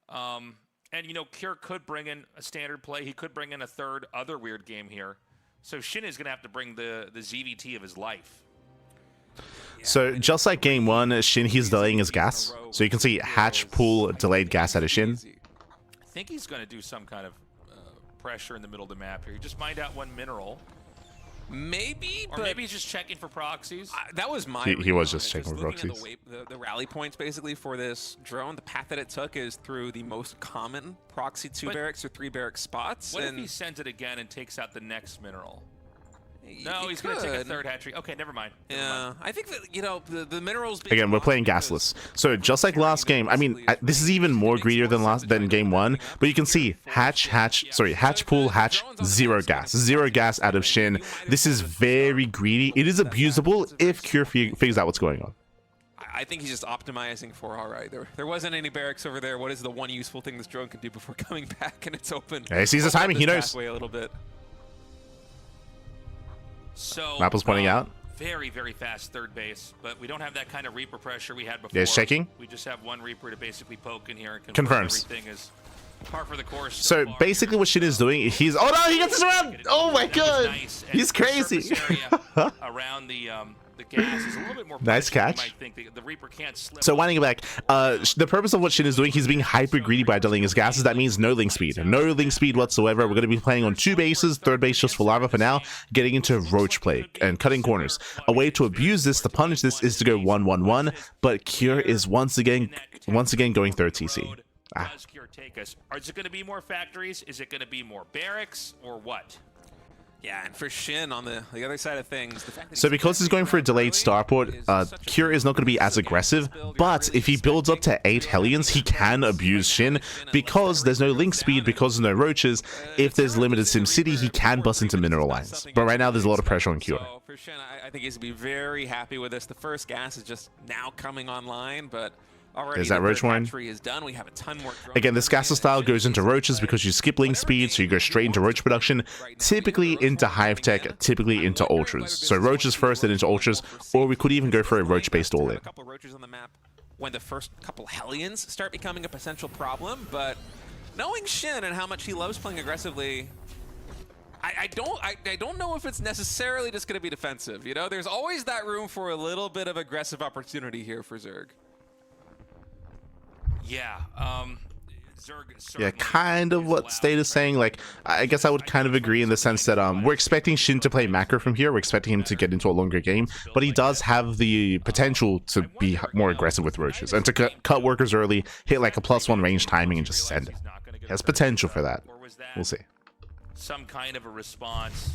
And, you know, Cure could bring in a standard play. He could bring in a third other weird game here. So SHIN is going to have to bring the ZVT of his life. So just like game 1, SHIN, he's delaying his gas. So you can see hatch, pull, delayed gas out of SHIN. I think he's going to do some kind of pressure in the middle of the map here. He just mined out 1 mineral. Maybe, or maybe he's just checking for proxies. That was my he was just checking for proxies. The rally points basically for this drone, the path that it took is through the most common proxy 2 barracks or 3 barrack spots. What if he sends it again and takes out the next mineral? No, he's going to take a third hat trick. Okay, never mind. Yeah, I think that, you know, the minerals... Again, we're playing gasless. So just like last game, I mean, this is even more greedier than game one, but you can see hatch, pool, hatch, zero gas out of Shin. This is very greedy. It is abusable if Cure figures out what's going on. I think he's just optimizing for, all right, there wasn't any barracks over there. What is the one useful thing this drone can do before coming back? And it's open. Yeah, he sees the timing. He knows. A little bit. So Mapple's pointing out. Very, very fast third base, but we don't have that kind of Reaper pressure we had before. Yeah, it's checking. We just have one Reaper to basically poke in here and confirms. Everything is par for the course. So basically what Shin is doing, he's... Oh no, he gets this around! Oh my god! Nice. He's crazy! Around the gas is a little bit more nice catch. I think the Reaper can't slip. So winding it back, the purpose of what Shin is doing, he's being hyper greedy by delaying his gases. That means no link speed. No link speed whatsoever. We're going to be playing on 2 bases, third base just for lava for now, getting into roach play and cutting corners. A way to abuse this, to punish this, is to go 1-1-1, but Cure is once again going third TC. Does Cure take us? Is it going to be more factories? Is it going to be more barracks or what? Yeah, and for Shin on the other side of things, the fact that so because he's going for a delayed starport, Cure is not going to be as aggressive, but if he builds up to 8 Hellions, he can abuse Shin because there's no link speed, because there's no roaches. If there's limited SimCity, he can bust into mineral lines. But right now, there's a lot of pressure on Cure. So for Shin, I think he's going to be very happy with this. The first gas is just now coming online, but... Is that roach one? We have a ton more again, this gas style goes into roaches because you skip link speed, so you go straight into roach production, typically into hive tech, typically into ultras. So roaches first, then into ultras, or we could even go for a roach based all in. A couple roaches on the map when the first couple Hellions start becoming a potential problem, but knowing Shin and how much he loves playing aggressively, I don't know if it's necessarily just going to be defensive. You know, there's always that room for a little bit of aggressive opportunity here for Zerg. Yeah, yeah, kind of what State is saying. Like, I guess I would kind of agree in the sense that we're expecting Shin to play macro from here. We're expecting him to get into a longer game, but he does have the potential to be more aggressive with roaches and to cut workers early, hit like a +1 range timing, and just send it. He has potential for that. We'll see. Some kind of a response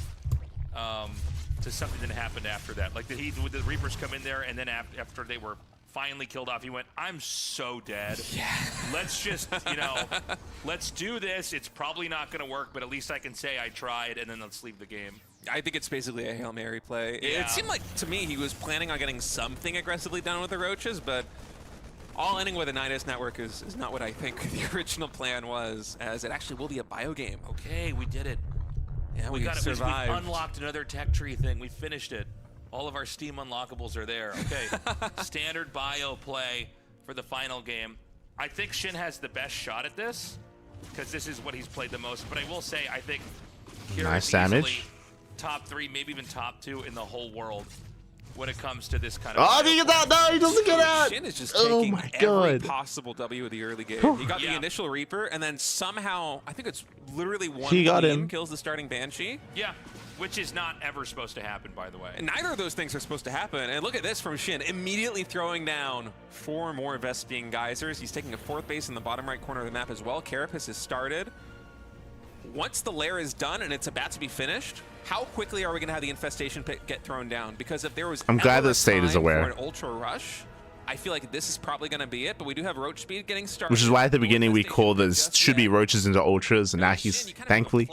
to something that happened after that. Like, would the Reapers come in there, and then after they were finally killed off, he went, I'm so dead. Yeah. Let's just, you know, let's do this. It's probably not going to work, but at least I can say I tried, and then let's leave the game. I think it's basically a Hail Mary play. Yeah. It seemed like, to me, he was planning on getting something aggressively done with the roaches, but all ending with a Nidus network is not what I think the original plan was, as it actually will be a bio game. Okay, we did it. Yeah, we got survived. We unlocked another tech tree thing. We finished it. All of our Steam unlockables are there. Okay, standard bio play for the final game. I think Shin has the best shot at this because this is what he's played the most. But I will say, I think nice damage. Top 3, maybe even top 2 in the whole world when it comes to this kind of. Oh, he gets out! No, he doesn't get out! Shin is just taking every possible W of the early game. He got the initial Reaper, and then somehow, I think it's literally one team kills the starting Banshee. Yeah. Which is not ever supposed to happen, by the way. And neither of those things are supposed to happen. And look at this from Shin, immediately throwing down 4 more Vespian Geysers. He's taking a 4th base in the bottom right corner of the map as well. Carapace has started. Once the lair is done and it's about to be finished, how quickly are we going to have the infestation pit get thrown down? Because if there was I'm glad the State is aware. For an ultra rush, I feel like this is probably going to be it, but we do have roach speed getting started. Which is why at the beginning we called this should be roaches into ultras, and now he's thankfully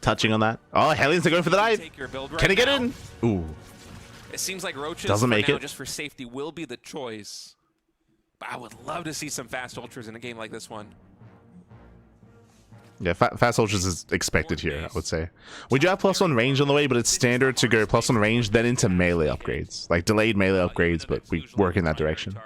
touching on that. Oh, Hellions are going for the dive. Can he get in? Ooh. It seems like roaches doesn't make it. Just for safety will be the choice. But I would love to see some fast ultras in a game like this one. Yeah, fast ultras is expected here, I would say. We do have +1 range on the way, but it's standard to go +1 range, then into melee upgrades. Like delayed melee upgrades, but we work in that direction.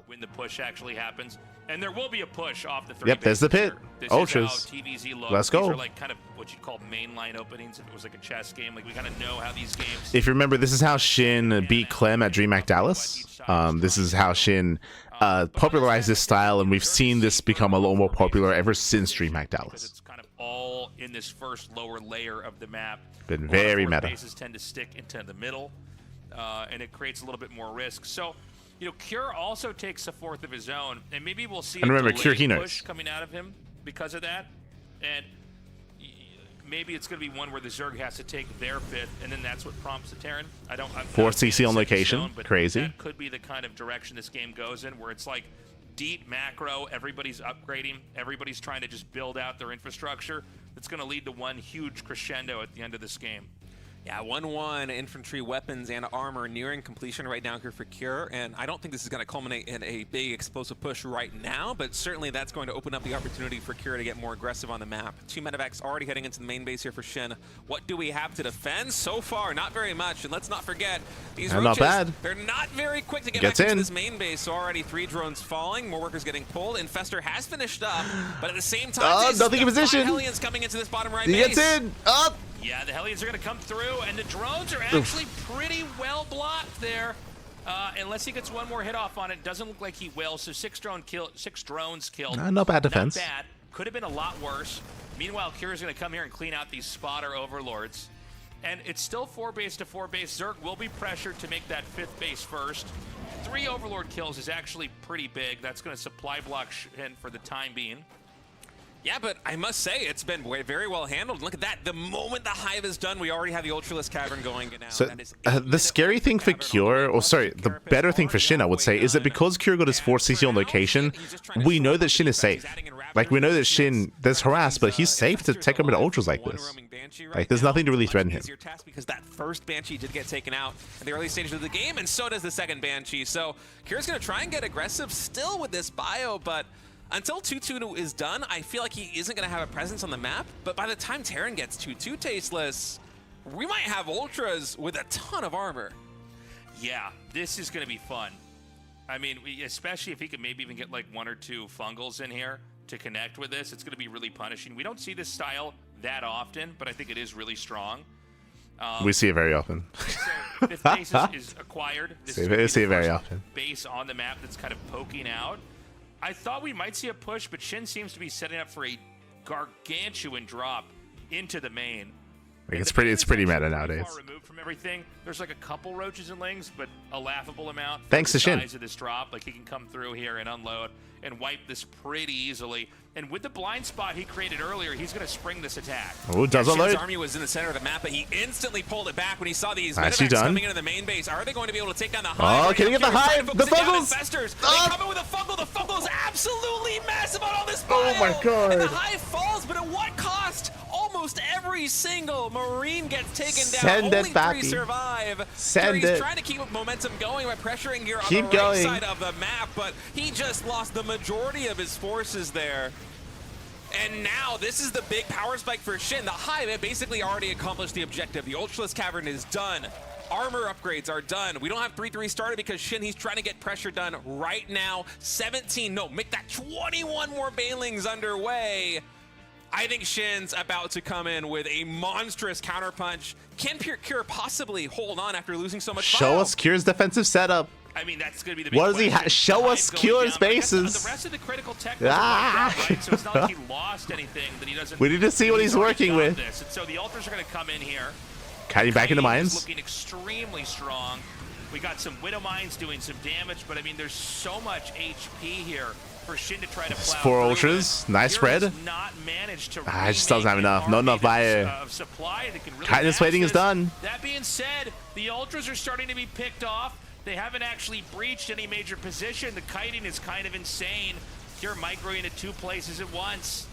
When the push actually happens. And there will be a push off the 3. Yep, there's the pit. Ultras. TvZ Let's go. These are like kind of what you'd call mainline openings if it was like a chess game. Like we kind of know how these games. If you remember, this is how Shin beat Clem at DreamHack Dallas. This is how Shin popularized this style, and we've seen this become a lot more popular ever since DreamHack Dallas. It's kind of all in this first lower layer of the map. Been very meta. Bases tend to stick into the middle, and it creates a little bit more risk. So. You know, Cure also takes a 4th of his own, and maybe we'll see and remember, a Cure, he knows. push coming out of him because of that. And maybe it's going to be one where the Zerg has to take their 5th, and then that's what prompts the Terran. I'm 4 CC on location. Stone, but crazy. That could be the kind of direction this game goes in, where it's like deep macro, everybody's upgrading, everybody's trying to just build out their infrastructure. That's going to lead to one huge crescendo at the end of this game. Yeah, 1-1 infantry weapons and armor nearing completion right now here for Cure, and I don't think this is going to culminate in a big explosive push right now, but certainly that's going to open up the opportunity for Cure to get more aggressive on the map. 2 medevacs already heading into the main base here for Shin. What do we have to defend? So far, not very much, and let's not forget, these roaches, not bad. They're not very quick to get Gets back into in. this main base, so already 3 drones falling, more workers getting pulled. Infestor has finished up, but at the same time, nothing in position. Hellions coming into this bottom right He base. gets in. Up. Yeah, the Hellions are going to come through, and the drones are actually pretty well blocked there. Unless he gets one more hit off on it, doesn't look like he will. So 6 drones killed. Not bad defense. Not bad. Could have been a lot worse. Meanwhile, Kira's going to come here and clean out these spotter overlords. And it's still 4 base to 4 base. Zerg will be pressured to make that 5th base first. 3 overlord kills is actually pretty big. That's going to supply block Shin for the time being. Yeah, but I must say, it's been very well handled. Look at that. The moment the Hive is done, we already have the Ultralisk Cavern going now. So the scary thing for Cure, or sorry, the better thing for Shin, I would say, is that because Cure got his 4 CC on location, we know that Shin is safe. Like, we know that Shin, there's harass, but he's safe to take him into Ultras like this. Like, there's nothing to really threaten him. Because that first Banshee did get taken out in the early stages of the game, and so does the second Banshee. So Cure's going to try and get aggressive still with this bio, but until 2-2 is done, I feel like he isn't going to have a presence on the map. But by the time Terran gets 2-2 tasteless, we might have Ultras with a ton of armor. Yeah, this is going to be fun. I mean, especially if he could maybe even get like 1 or 2 fungals in here to connect with this. It's going to be really punishing. We don't see this style that often, but I think it is really strong. We see it very often. So 5th base is acquired. This is see it very often. Base on the map that's kind of poking out. I thought we might see a push, but Shin seems to be setting up for a gargantuan drop into the main. Like, it's pretty meta nowadays. Far removed from everything. There's like a couple roaches and lings, but a laughable amount. Thanks to Shin. Size of this drop, like he can come through here and unload and wipe this pretty easily. And with the blind spot he created earlier, he's going to spring this attack. Oh, does unload. Shin's army was in the center of the map, but he instantly pulled it back when he saw these Nicely medevacs done. coming into the main base. Are they going to be able to take down the Hive? Oh, can he get the Hive? The Fungals! They come in with a Fungal. The Fungal's absolutely massive on all this bio. Oh my god. And the Hive falls, but at what cost? Almost every single Marine gets taken down. Send Only it, Pappy. 3 survive. Send He's it. trying to keep momentum going by pressuring here on Keep the right going. side of the map, but he just lost the majority of his forces there. And now this is the big power spike for Shin. The Hive had basically already accomplished the objective. The Ultralisk Cavern is done. Armor upgrades are done. We don't have 3-3 started because Shin, he's trying to get pressure done right now. 17, no, make that 21 more Banelings underway. I think Shin's about to come in with a monstrous counterpunch. Can Cure possibly hold on after losing so much Show bio? us Cure's defensive setup. I mean, that's going to be the big What does he question. show us Hive going Cure's down, but I guess bases. The rest of the critical tech wasn't wiped out, right? So it's not like he lost anything that he doesn't. We need to see what he's working with. This. And so the Ultras are going to come in here. Kiting back into Crane is mines. looking extremely strong. We got some Widow Mines doing some damage, but I mean, there's so much HP here for Shin to try to plow 4 through ultras. it. Nice Cure spread. has not managed to It just doesn't have enough. Not enough bio. of supply that can really Kindness match waiting is this. done. That being said, the Ultras are starting to be picked off. They haven't actually breached any major position. The kiting is kind of insane. Cure microing at 2 places at once.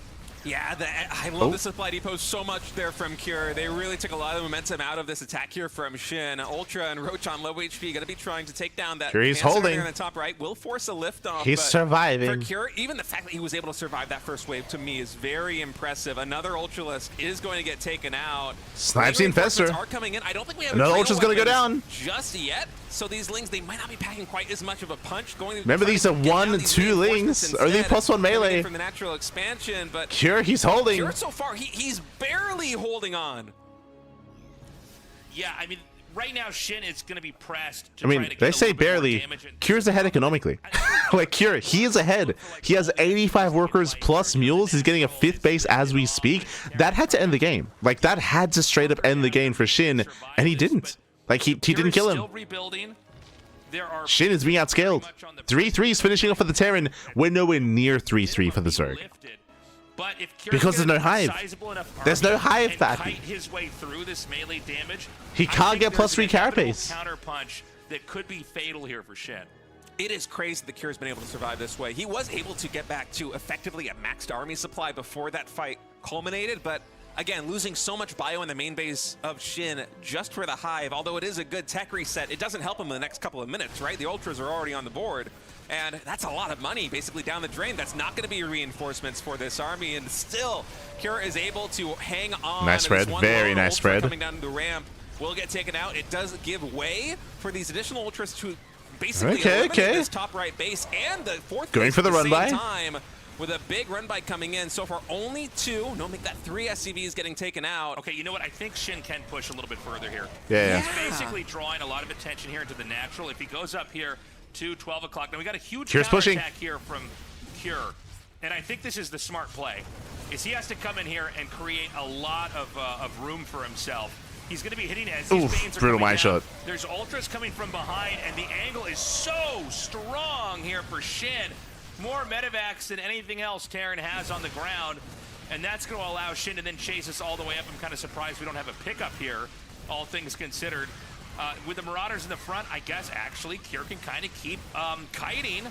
Yeah, I love the supply depot so much there from Cure. They really took a lot of momentum out of this attack here from Shin. Ultra and Roach on low HP, going to be trying to take down that. Cure, he's Command Center holding. there in the top right. Will force a lift off. He's but surviving. For Cure, even the fact that he was able to survive that first wave to me is very impressive. Another Ultralisk is going to get taken out. Snipes the Infestor. Are coming in. I don't think we have Another trail Ultra's going to go weapons down. just yet. So these Lings, they might not be packing quite as much of a punch. Remember, these are 1, 2 Lings. Only +1 melee. From the natural expansion, but Cure, he's holding. Cure so far, he's barely holding on. Yeah, I mean, right now Shin is going to be pressed to I mean, try to get they a say little bit more barely. damage and- Cure's ahead economically. Like, Cure, he is ahead. He has 85 workers plus mules. He's getting a 5th base as we speak. That had to end the game. Like, that had to straight up end the game for Shin, and he didn't. Like, he didn't kill him. Still rebuilding. There are Shin is being outscaled. 3-3s finishing off for the Terran. We're nowhere near 3-3 for the Zerg. lifted. But if because there's no hive. There's no hive back. His way through this melee damage, he can't get +3 carapace. Counter punch that could be fatal here for SHIN. It is crazy that Cure's been able to survive this way. He was able to get back to effectively a maxed army supply before that fight culminated, but again, losing so much bio in the main base of SHIN just for the hive, although it is a good tech reset, it doesn't help him in the next couple of minutes, right? The ultras are already on the board, and that's a lot of money basically down the drain. That's not going to be reinforcements for this army, and still, Cure is able to hang on. Nice spread, very nice spread. Coming down the ramp will get taken out. It does give way for these additional ultras to basically eliminate this top right base and the fourth going for the run by time with a big run by coming in. So far only 2, no, make that 3 SCVs getting taken out. Okay, you know what? I think SHIN can push a little bit further here. Yeah. He's basically drawing a lot of attention here into the natural. If he goes up here to 12 o'clock, now we got a huge attack here from Cure. And I think this is the smart play, is he has to come in here and create a lot of room for himself. He's going to be hitting as these Banes are brutal coming mind down. shot. There's ultras coming from behind, and the angle is so strong here for SHIN. More medevacs than anything else Terran has on the ground, and that's going to allow SHIN to then chase us all the way up. I'm kind of surprised we don't have a pickup here, all things considered. With the Marauders in the front, I guess actually Cure can kind of keep kiting.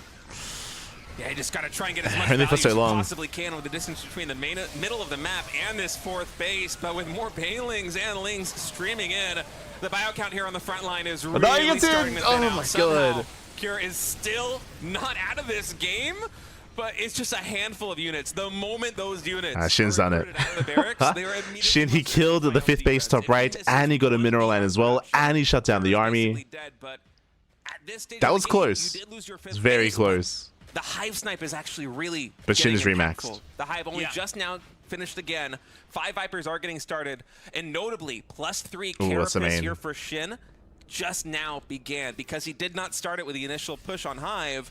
Yeah, you just got to try and get as much value as you possibly can with the distance between the middle of the map and this fourth base. But with more Banelings and Lings streaming in, the bio count here on the front line is really starting to thin out. Somehow, Cure is still not out of this game, but it's just a handful of units. The moment those units SHIN's done it. SHIN, he killed the 5th base top right, and he got a mineral line as well, and he shut down the army. That was close. It's very close. The Hive snipe is actually really but SHIN is impactful. Remaxed. The Hive only just now finished again. 5 Vipers are getting started, and notably, +3 carapace here for SHIN just now began because he did not start it with the initial push on Hive.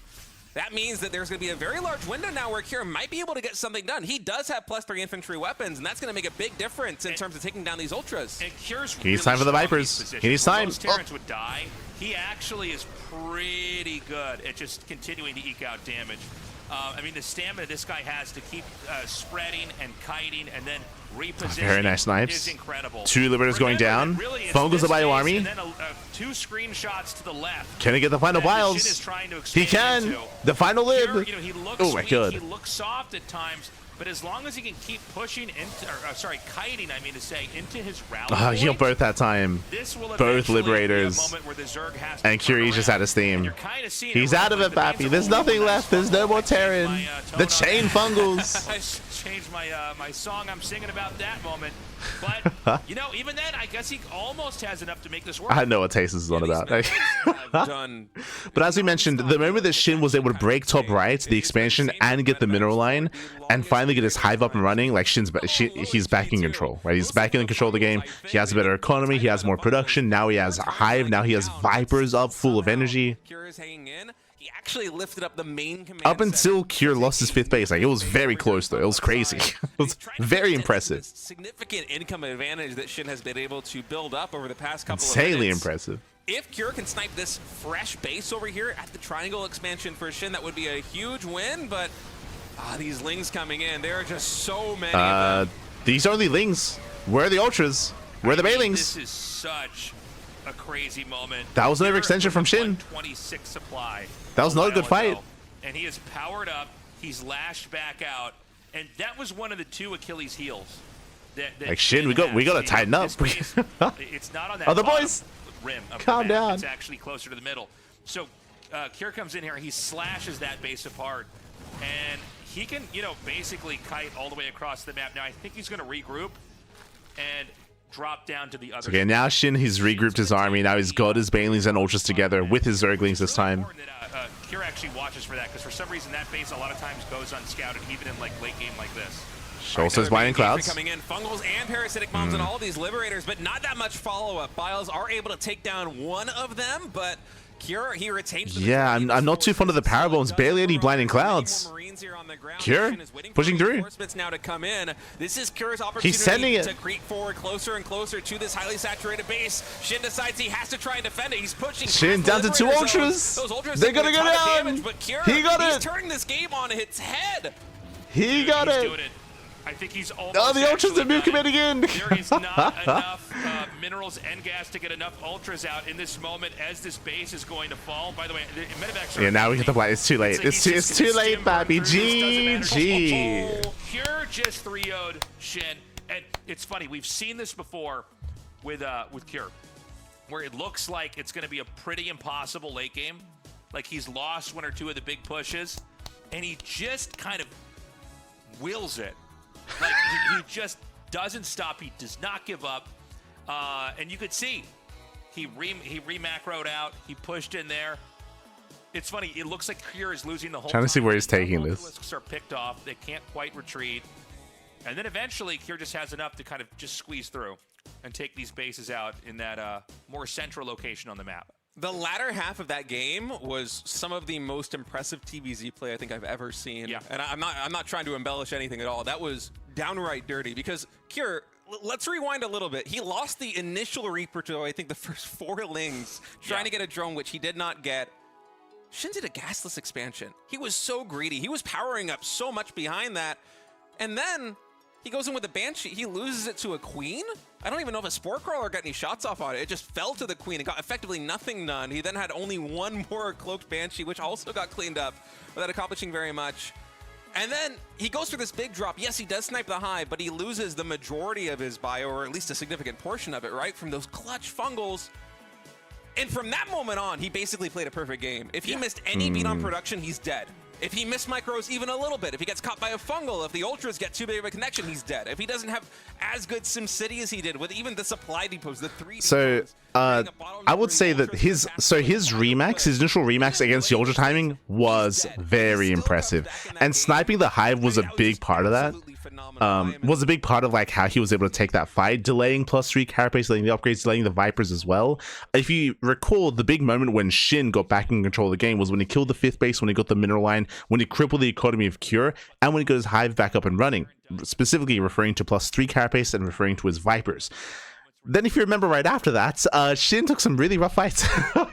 That means that there's going to be a very large window now where Cure might be able to get something done. He does have +3 infantry weapons, and that's going to make a big difference in terms of taking down these ultras. And Cure's he needs time for the Vipers. He needs time. Most Terrans would die. He actually is pretty good at just continuing to eke out damage. I mean, the stamina this guy has to keep spreading and kiting and then repositioning very nice snipes. Is incredible. 2 Liberators going down. Really Fungles the bio army. And then 2 screenshots to the left. Can he get the final biles? He can. Into. The final lib. Cure, you know, he looks oh my god. He looks soft at times. But as long as he can keep pushing into, kiting, I mean to say, into his rally point, he'll both that time. Both Liberators. And Curie just out of steam. He's out of it, Bappy. There's nothing left. There's no more Terran. The chain fungles. I changed my song I'm singing about that moment. But, you know, even then, I guess he almost has enough to make this work. I know what Taste is on about. But as we mentioned, the moment that SHIN was able to break top right, the expansion, and get the mineral line, and finally get his Hive up and running, like he's back in control, right? He's back in control of the game. He has a better economy. He has more production. Now he has a Hive. Now he has Vipers up full of energy. He actually lifted up the main command up until Cure lost his 5th base. Like, it was very close, though. It was crazy. It was very impressive. Significant income advantage that SHIN has been able to build up over the past couple of minutes. Insanely minutes. Impressive. If Cure can snipe this fresh base over here at the triangle expansion for SHIN, that would be a huge win, but these Lings coming in, there are just so many of them. These are the Lings. Where are the Ultras? Where are the Banelings? This is such a crazy moment. That was another extension from SHIN. 26 supply. That was not a good fight. And he is powered up. He's lashed back out. And that was one of the 2 Achilles heels. Like SHIN, we got to tighten up. It's not on that other boys rim of calm down. It's actually closer to the middle. So Cure comes in here. He slashes that base apart. And he can, you know, basically kite all the way across the map. Now, I think he's going to regroup and drop down to the other. Okay, now SHIN, he's regrouped his army. Now he's got his Banelings and Ultras together with his Zerglings this time. That, Cure actually watches for that, because for some reason that base a lot of times goes unscouted, even in like late game like this. Shoal says Blinding Clouds. Coming in, Fungals and Parasitic Bombs on all of these Liberators, but not that much follow-up. Biles are able to take down one of them, but Cure, he retains the I'm not too fond of the Power Bombs. Barely any Blinding Clouds. Cure pushing through. Now to come in. This is Cure's opportunity. He's sending it to creep forward closer and closer to this highly saturated base. SHIN decides he has to try and defend it. He's pushing. SHIN down to 2 Ultras. Those Ultras they're gonna go down. Damage, but Cure, he got it. He's turning this game on its head. He got it. Doing it. I think he's almost. Oh, the ultras are move committing in. There is not enough minerals and gas to get enough ultras out in this moment as this base is going to fall. By the way, the medevacs are. Yeah, now we get the play. It's too late. It's too late, baby. GG. Oh, Cure just 3-0'd Shin, and it's funny. We've seen this before with Cure, where it looks like it's going to be a pretty impossible late game. Like he's lost one or two of the big pushes, and he just kind of wills it. Like he just doesn't stop. He does not give up. And you could see he re-macroed out. He pushed in there. It's funny. It looks like Cure is losing the whole Trying to see where he's taking this. Obelisks are picked off. They can't quite retreat. And then eventually Cure just has enough to kind of just squeeze through and take these bases out in that more central location on the map. The latter half of that game was some of the most impressive TvZ play I think I've ever seen. Yeah. And I'm not trying to embellish anything at all. That was downright dirty because Cure, let's rewind a little bit. He lost the initial Reaper to, I think, the first 4 Lings trying to get a drone, which he did not get. Shin did a gasless expansion. He was so greedy. He was powering up so much behind that. And then he goes in with a Banshee. He loses it to a Queen? I don't even know if a Spore Crawler got any shots off on it. It just fell to the Queen and got effectively nothing done. He then had only one more Cloaked Banshee, which also got cleaned up without accomplishing very much. And then he goes for this big drop. Yes, he does snipe the Hive, but he loses the majority of his bio, or at least a significant portion of it, right? From those clutch fungals. And from that moment on, he basically played a perfect game. If he missed any beat on production, he's dead. If he missed micros even a little bit, if he gets caught by a fungal, if the ultras get too big of a connection, he's dead. If he doesn't have as good SimCity as he did with even the supply depots, the 3 So I would say that his Remax, his initial Remax against the ultra timing was very impressive, and sniping the Hive was a big part of that. Was a big part of like how he was able to take that fight, delaying +3 carapace, delaying the upgrades, delaying the Vipers as well. If you recall, the big moment when Shin got back in control of the game was when he killed the 5th base, when he got the mineral line, when he crippled the economy of Cure, and when he got his Hive back up and running, specifically referring to +3 carapace and referring to his Vipers. Then if you remember right after that, Shin took some really rough fights.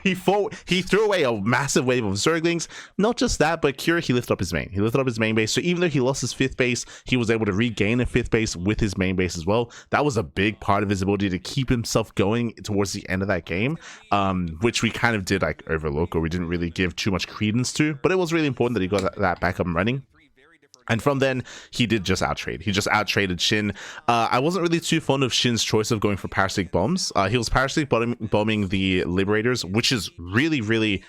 He threw away a massive wave of Zerglings. Not just that, but Cure, he lifted up his main. He lifted up his main base. So even though he lost his 5th base, he was able to regain a 5th base with his main base as well. That was a big part of his ability to keep himself going towards the end of that game, which we kind of did like overlook, or we didn't really give too much credence to. But it was really important that he got that back up and running. And from then, he did just outtrade. He just outtraded Shin. I wasn't really too fond of Shin's choice of going for parasitic bombs. He was parasitic bombing the Liberators, which is really, really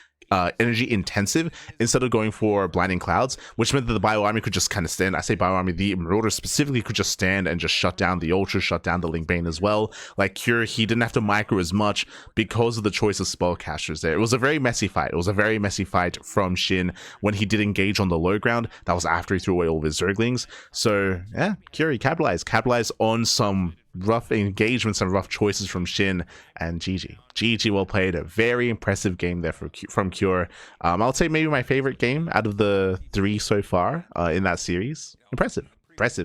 energy intensive, instead of going for blinding clouds, which meant that the bio army could just kind of stand. I say bio army, the Marauder specifically could just stand and just shut down the ultra, shut down the Link Bane as well. Like Cure, he didn't have to micro as much because of the choice of spellcasters there. It was a very messy fight. It was a very messy fight from Shin when he did engage on the low ground. That was after he threw away all of his Zerglings. So yeah, Cure, he capitalized on some rough engagements and rough choices from Shin, and GG well played. A very impressive game there from Cure. I'll say maybe my favorite game out of the 3 so far in that series. Impressive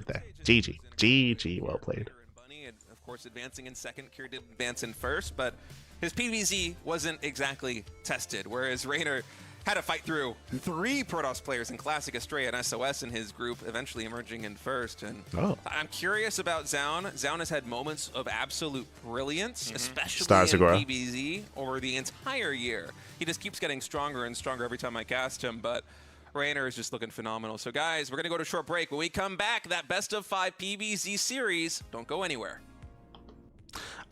there. GG well played. And of course, advancing in second, Cure did advance in first, but his PvZ wasn't exactly tested, whereas Raynor had to fight through 3 Protoss players in Classic, Astray, and SOS in his group, eventually emerging in first. And I'm curious about Zaun. Zaun has had moments of absolute brilliance, especially in TvZ over the entire year. He just keeps getting stronger and stronger every time I cast him, but Raynor is just looking phenomenal. So guys, we're going to go to a short break. When we come back, that best of 5 PvZ series, don't go anywhere.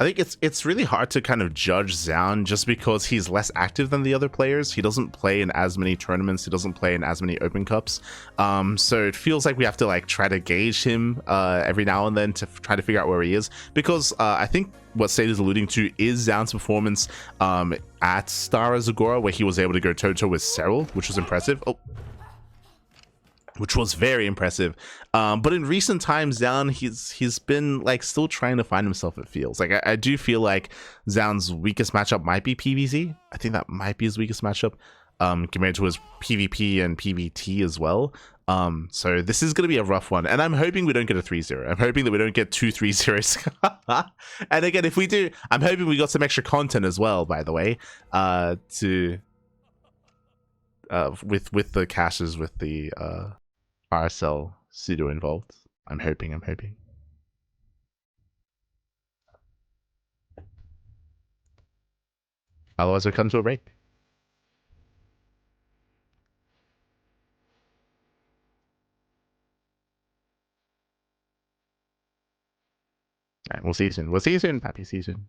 I think it's really hard to kind of judge Zaun just because he's less active than the other players. He doesn't play in as many tournaments. He doesn't play in as many open cups. So it feels like we have to like try to gauge him every now and then to try to figure out where he is. Because I think what Sade is alluding to is Zaun's performance at Star Azagora, where he was able to go toe-to-toe with Serral, which was impressive. Which was very impressive. But in recent times, Zaun, he's been like still trying to find himself, it feels. Like I do feel like Zaun's weakest matchup might be PvZ. I think that might be his weakest matchup compared to his PvP and PvT as well. So this is going to be a rough one. And I'm hoping we don't get a 3-0. I'm hoping that we don't get 2 3-0s. And again, if we do, I'm hoping we got some extra content as well, by the way, with the caches with the RSL pseudo involved. I'm hoping, I'm hoping. Otherwise it comes to a break. Alright, we'll see you soon. We'll see you soon. Happy season.